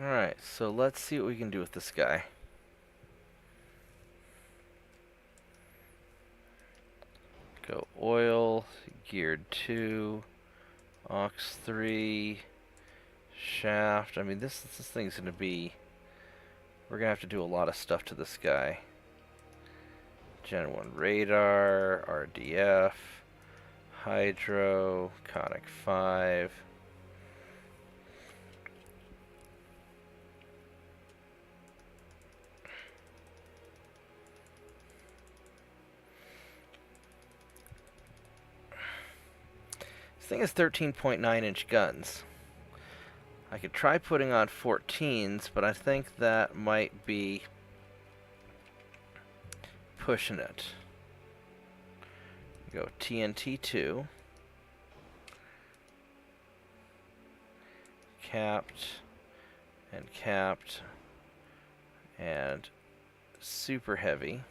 Alright, so let's see what we can do with this guy. Go oil, geared 2, aux 3, shaft. I mean, this thing's going to be... We're going to have to do a lot of stuff to this guy. Gen 1 radar, RDF, hydro, conic 5. This thing has 13.9-inch guns. I could try putting on 14s, but I think that might be pushing it. Go TNT 2. Capped. And super heavy.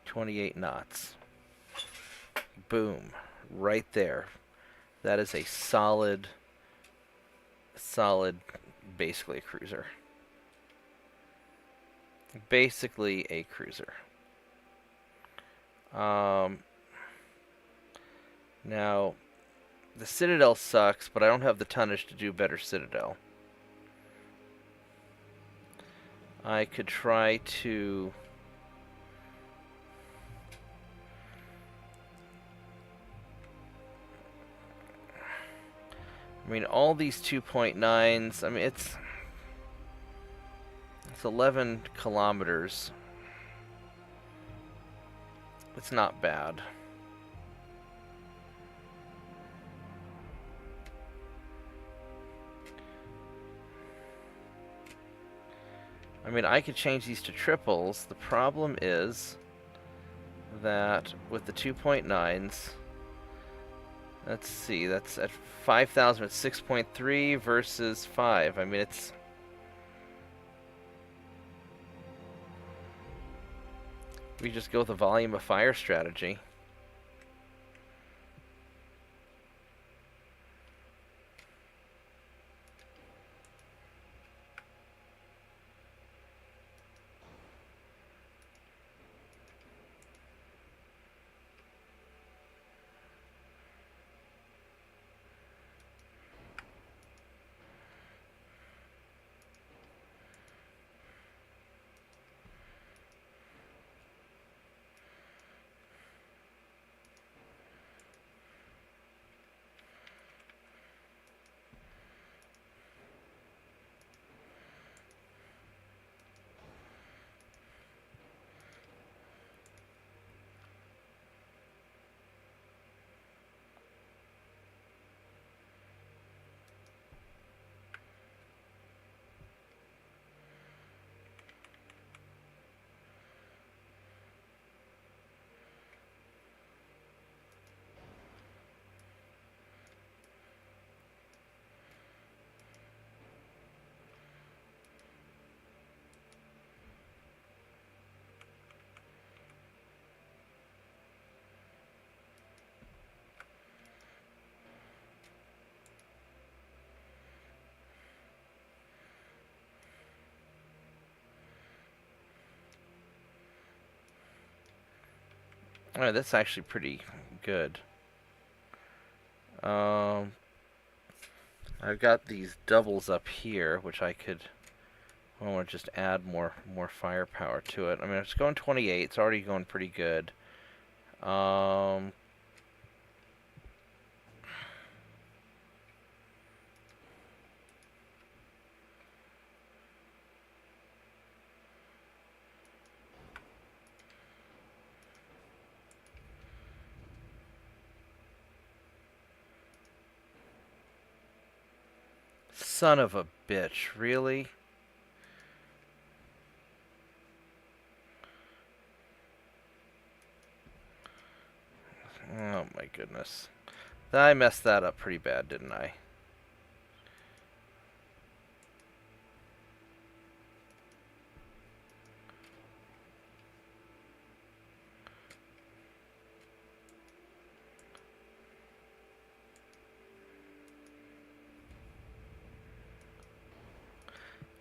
28 knots. Boom. Right there. That is a solid, basically a cruiser. Basically a cruiser. Now, the Citadel sucks, but I don't have the tonnage to do better Citadel. I could try to... I mean, all these 2.9s, I mean, it's 11 kilometers. It's not bad. I mean, I could change these to triples. The problem is that with the 2.9s, let's see, that's at 5,000 at 6.3 versus 5. I mean, it's... We just go with a volume of fire strategy. Alright, that's actually pretty good. I've got these doubles up here, which I could... I want to just add more firepower to it. I mean, it's going 28. It's already going pretty good. Son of a bitch, really? Oh my goodness. I messed that up pretty bad, didn't I?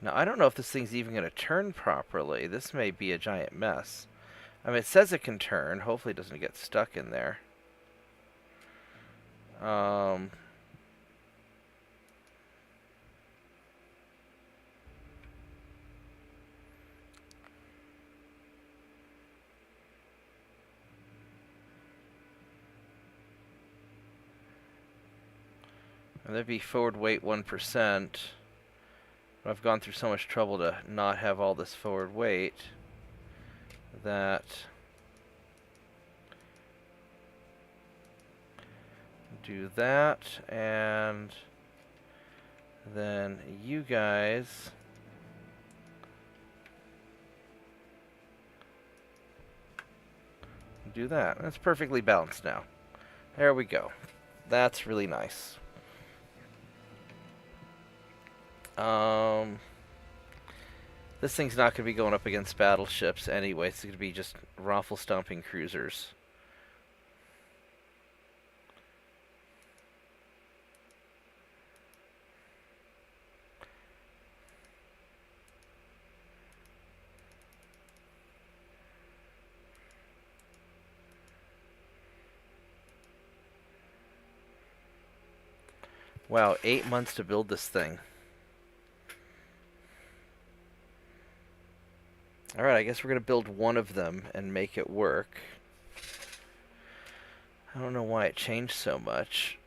Now, I don't know if this thing's even going to turn properly. This may be a giant mess. I mean, it says it can turn. Hopefully it doesn't get stuck in there. And that'd be forward weight 1%. I've gone through so much trouble to not have all this forward weight that do that, and then you guys do that. That's perfectly balanced now. There we go. That's really nice. This thing's not going to be going up against battleships anyway. It's going to be just raffle-stomping cruisers. Wow, 8 months to build this thing. Alright, I guess we're going to build one of them and make it work. I don't know why it changed so much.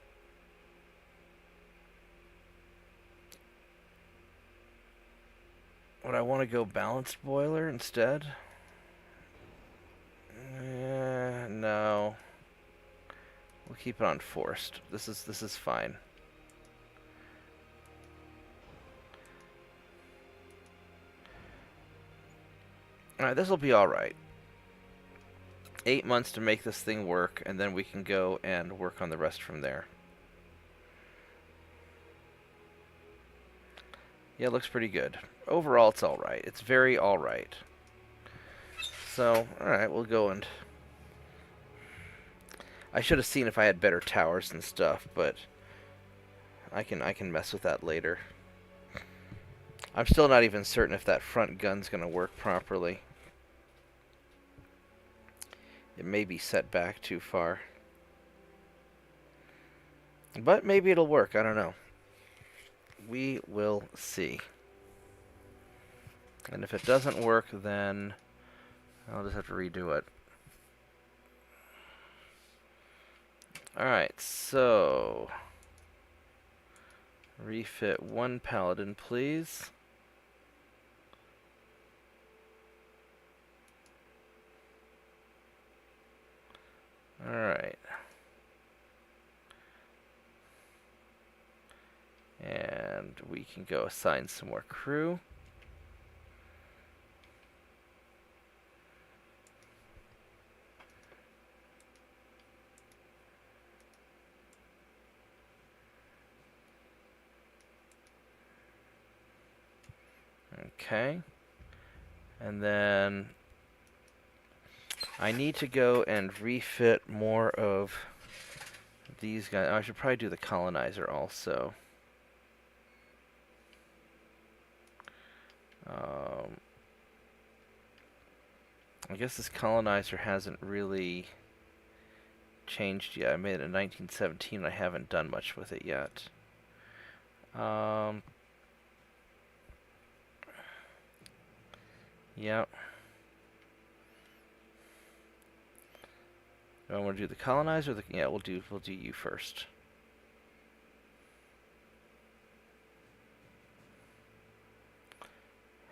Would I want to go balanced boiler instead? No. We'll keep it on forced. This is fine. Alright, this will be alright. 8 months to make this thing work, and then we can go and work on the rest from there. Yeah, it looks pretty good. Overall, it's alright. It's very alright. So, alright, we'll go and... I should have seen if I had better towers and stuff, but I can mess with that later. I'm still not even certain if that front gun's going to work properly. It may be set back too far. But maybe it'll work, I don't know. We will see. And if it doesn't work, then I'll just have to redo it. Alright, so... refit one paladin, please. Alright. And we can go assign some more crew. Okay. And then I need to go and refit more of these guys. I should probably do the colonizer also. I guess this colonizer hasn't really changed yet. I made it in 1917. I haven't done much with it yet. Yep. Do I want to do the colonizer? Yeah, we'll do you first.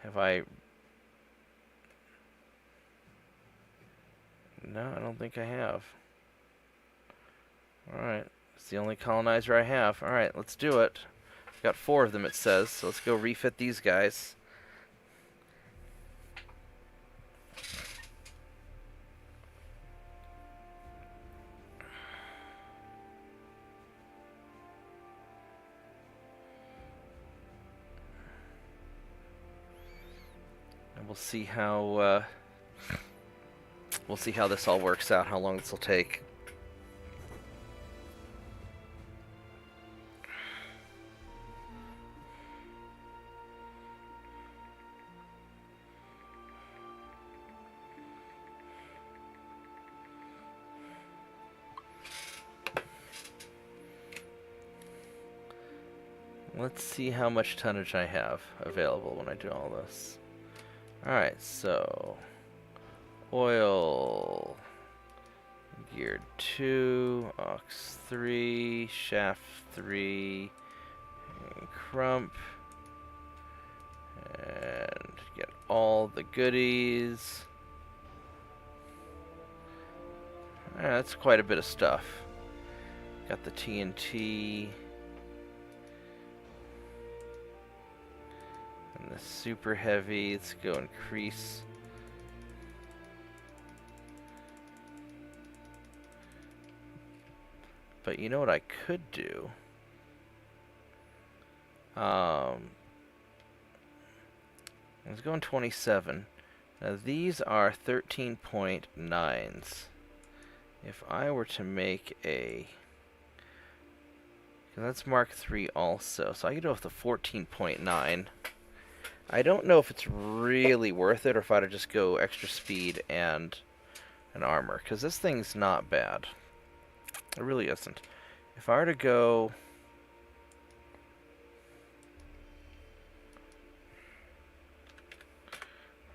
Have I? No, I don't think I have. Alright, it's the only colonizer I have. Alright, let's do it. I've got 4 of them, it says, so let's go refit these guys. And we'll see how this all works out, how long this will take. Let's see how much tonnage I have available when I do all this. Alright, so oil, gear 2, ox 3, shaft 3, and crump, and get all the goodies. Alright, that's quite a bit of stuff. Got the TNT. And the super heavy, let's go increase. But you know what I could do? Let's go in 27. Now these are 13.9s. If I were to make a... That's Mark III also, so I could go with the 14.9. I don't know if it's really worth it or if I'd just go extra speed and an armor, because this thing's not bad. It really isn't. If I were to go...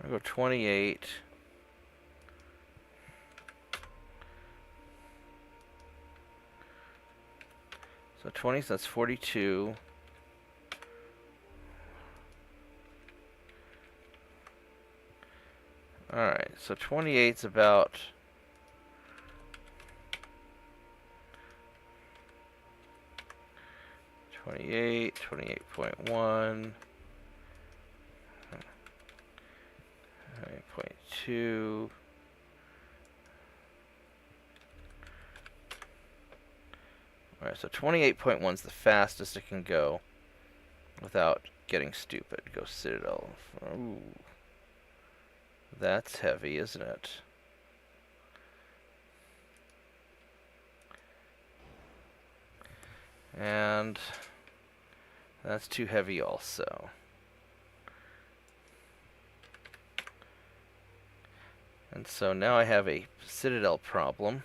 I'll go 28. So 20, so that's 42. Alright, so 28's about... 28, 28.1, 28.2. Alright, so 28.1 is the fastest it can go without getting stupid. Go Citadel. Ooh. That's heavy, isn't it? And that's too heavy also. And so now I have a Citadel problem.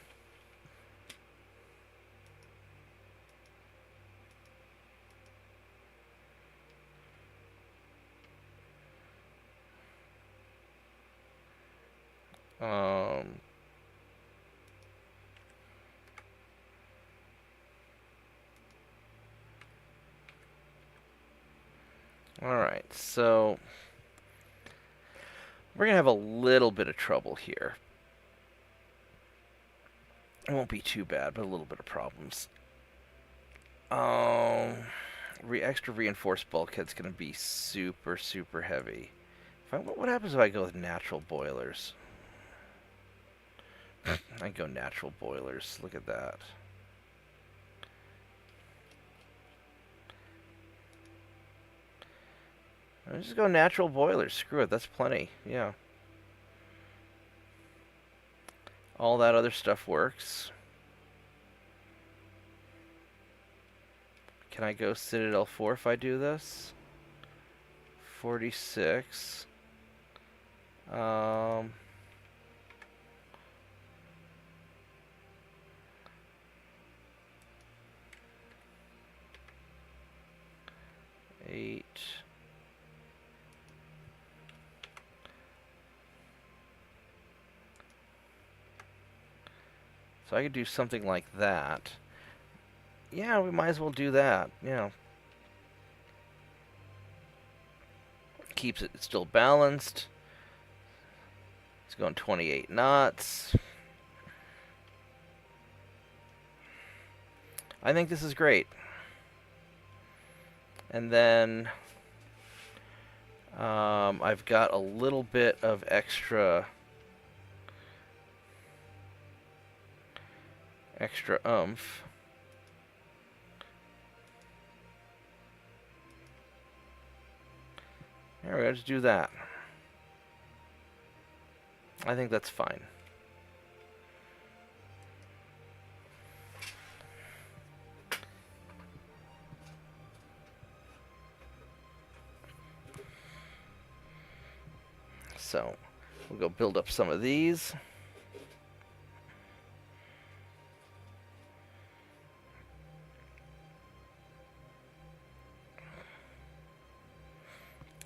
Alright, so we're going to have a little bit of trouble here. It won't be too bad, but a little bit of problems. Extra reinforced bulkhead's going to be super, super heavy. What happens if I go with natural boilers? I go natural boilers. Look at that. I'll just go natural boilers. Screw it. That's plenty. Yeah. All that other stuff works. Can I go Citadel 4 if I do this? 46. 8. So I could do something like that. Yeah, we might as well do that. Yeah. Keeps it still balanced. It's going 28 knots. I think this is great. And then I've got a little bit of extra oomph. There we go, just do that. I think that's fine. So, we'll go build up some of these.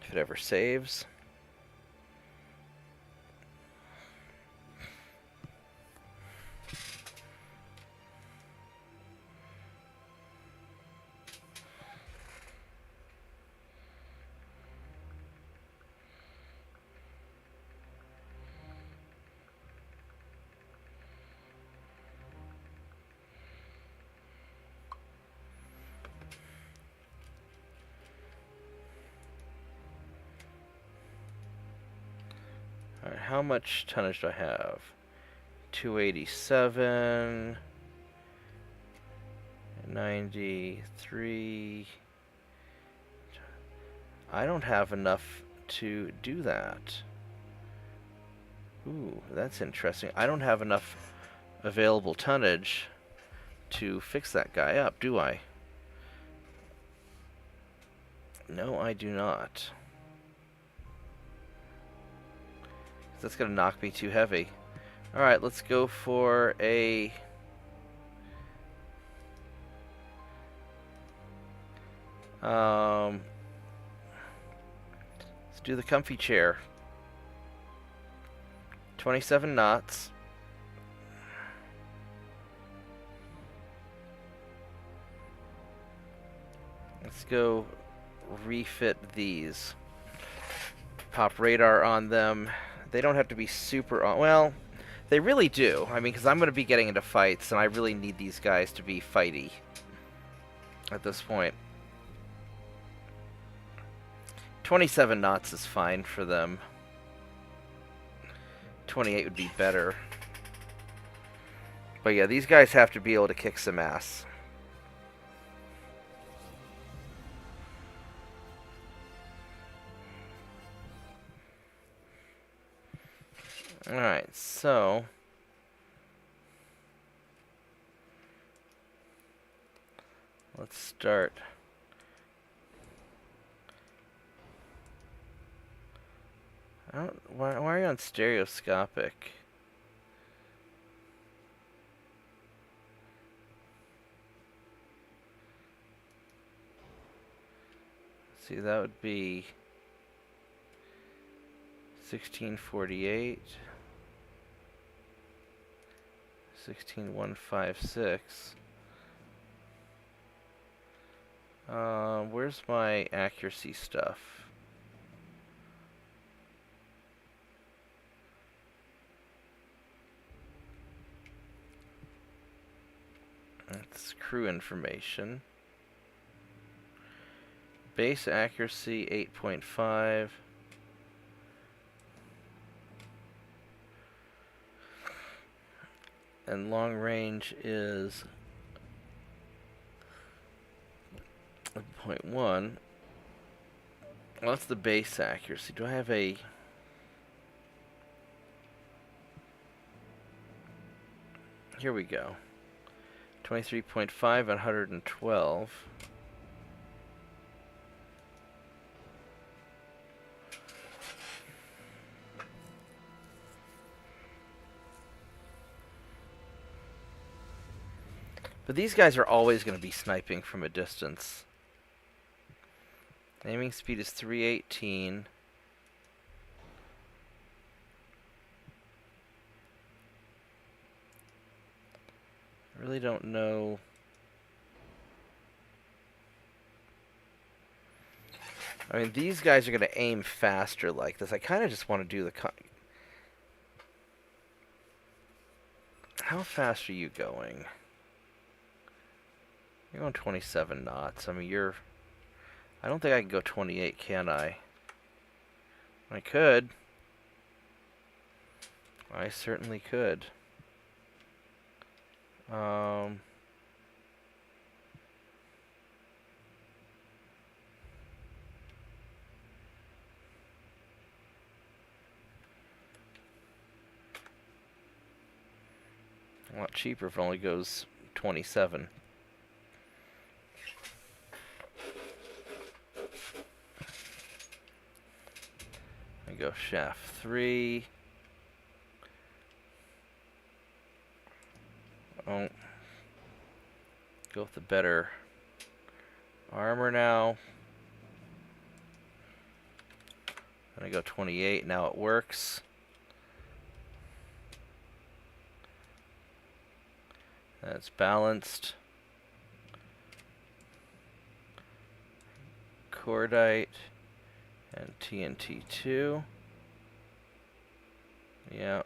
If it ever saves. Alright, how much tonnage do I have? 287, 93. I don't have enough to do that. Ooh, that's interesting. I don't have enough available tonnage to fix that guy up, do I? No, I do not. That's gonna knock me too heavy. Alright, let's go for a... let's do the comfy chair. 27 knots. Let's go refit these. Pop radar on them. They don't have to be super on. Well, they really do. I mean, because I'm going to be getting into fights, and I really need these guys to be fighty at this point. 27 knots is fine for them. 28 would be better. But yeah, these guys have to be able to kick some ass. Alright, so... let's start. Why are you on stereoscopic? See, that would be 1648, 16156. Where's my accuracy stuff? That's crew information. Base accuracy 8.5. And long range is 0.1. Well, that's the base accuracy. Do I have a... here we go. 23.5 and 112. But these guys are always going to be sniping from a distance. Aiming speed is 318. I really don't know. I mean, these guys are going to aim faster like this. I kind of just want to do the... How fast are you going? You're going 27 knots. I mean, you're... I don't think I can go 28, can I? I could. I certainly could. A lot cheaper if it only goes 27. I go shaft 3. Oh. Go with the better armor now. Then I go 28. Now it works. That's balanced. Cordite and TNT 2. Yeah.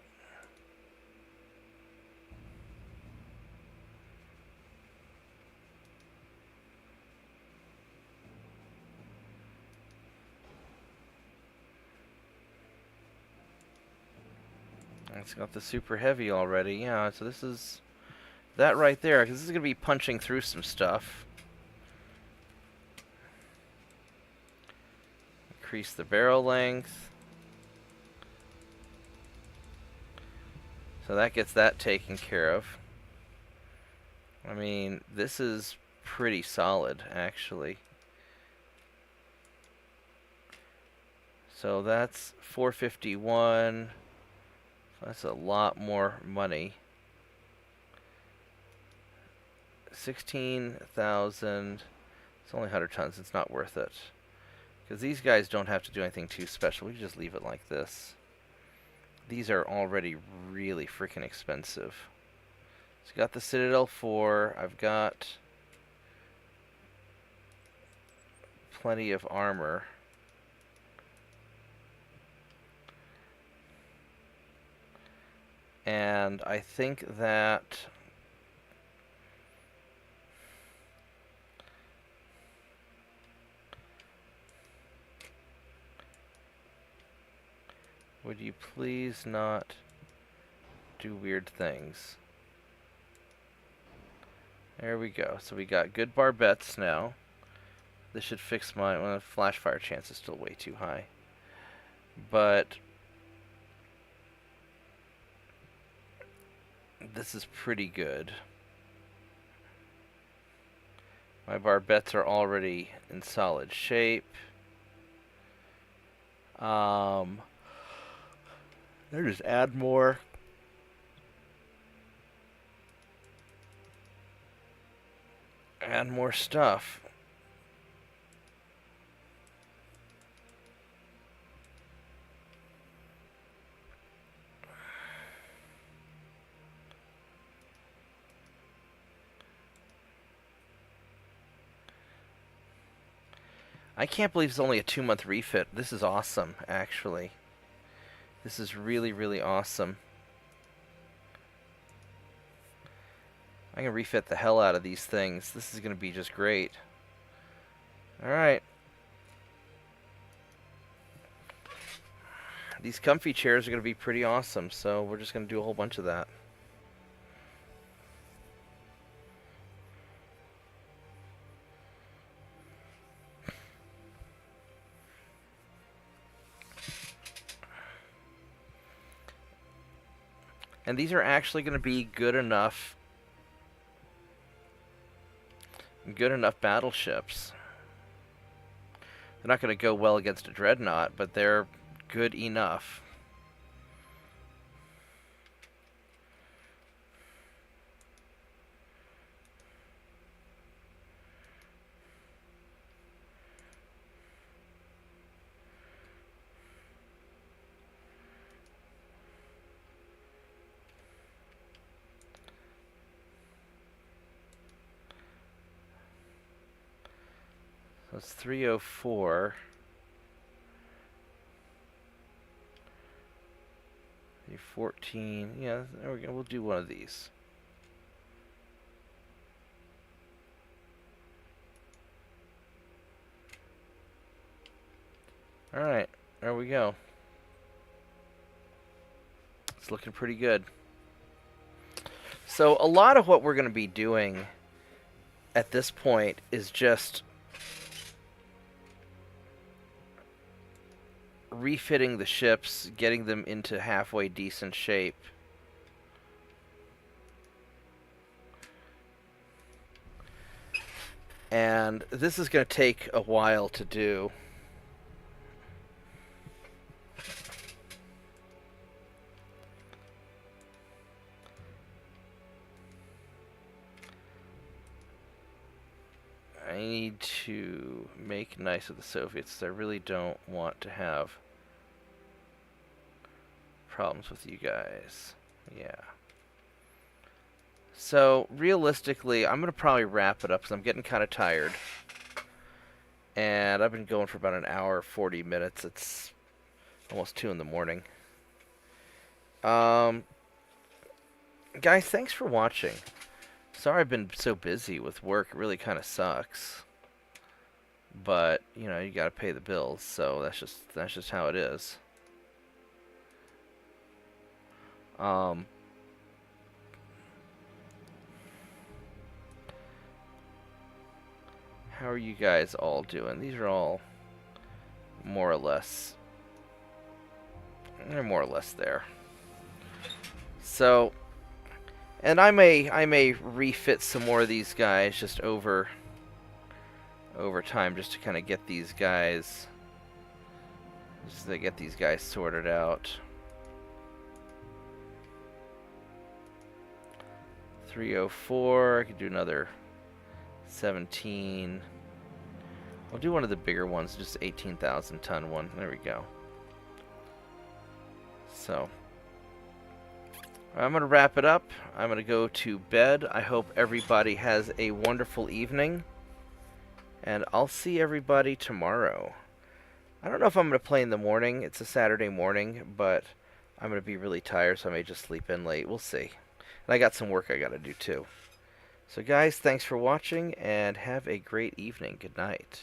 It's got the super heavy already. Yeah, so this is that right there, because this is going to be punching through some stuff. Increase the barrel length. So that gets that taken care of. I mean, this is pretty solid, actually. So that's 451. That's a lot more money. 16,000. It's only 100 tons. It's not worth it. Because these guys don't have to do anything too special. We can just leave it like this. These are already really freaking expensive. So got the Citadel 4. I've got plenty of armor. And I think that would you please not do weird things? There we go. So we got good barbettes now. This should fix my... Well, flash fire chance is still way too high. But this is pretty good. My barbettes are already in solid shape. There, just add more. Add more stuff. I can't believe it's only a 2-month refit. This is awesome, actually. This is really, really awesome. I can refit the hell out of these things. This is going to be just great. Alright. These comfy chairs are going to be pretty awesome, so we're just going to do a whole bunch of that. And these are actually going to be good enough battleships. They're not going to go well against a Dreadnought, but they're good enough. That's 304. 14. Yeah, there we go. We'll do one of these. Alright, there we go. It's looking pretty good. So a lot of what we're going to be doing at this point is just refitting the ships, getting them into halfway decent shape. And this is going to take a while to do. I need to make nice with the Soviets. I really don't want to have problems with you guys. Yeah. So, realistically, I'm going to probably wrap it up because I'm getting kind of tired. And I've been going for about an hour, 40 minutes. It's almost 2 in the morning. Guys, thanks for watching. Sorry I've been so busy with work. It really kind of sucks. But, you know, you got to pay the bills, so that's just how it is. How are you guys all doing? These are all more or less, they're more or less there. So, and I may refit some more of these guys just over time, just to kind of get these guys, sorted out. 304. I could do another 17. I'll do one of the bigger ones, just 18,000 ton one. There we go. So, I'm going to wrap it up. I'm going to go to bed. I hope everybody has a wonderful evening. And I'll see everybody tomorrow. I don't know if I'm going to play in the morning. It's a Saturday morning, but I'm going to be really tired, so I may just sleep in late. We'll see. And I got some work I got to do, too. So, guys, thanks for watching, and have a great evening. Good night.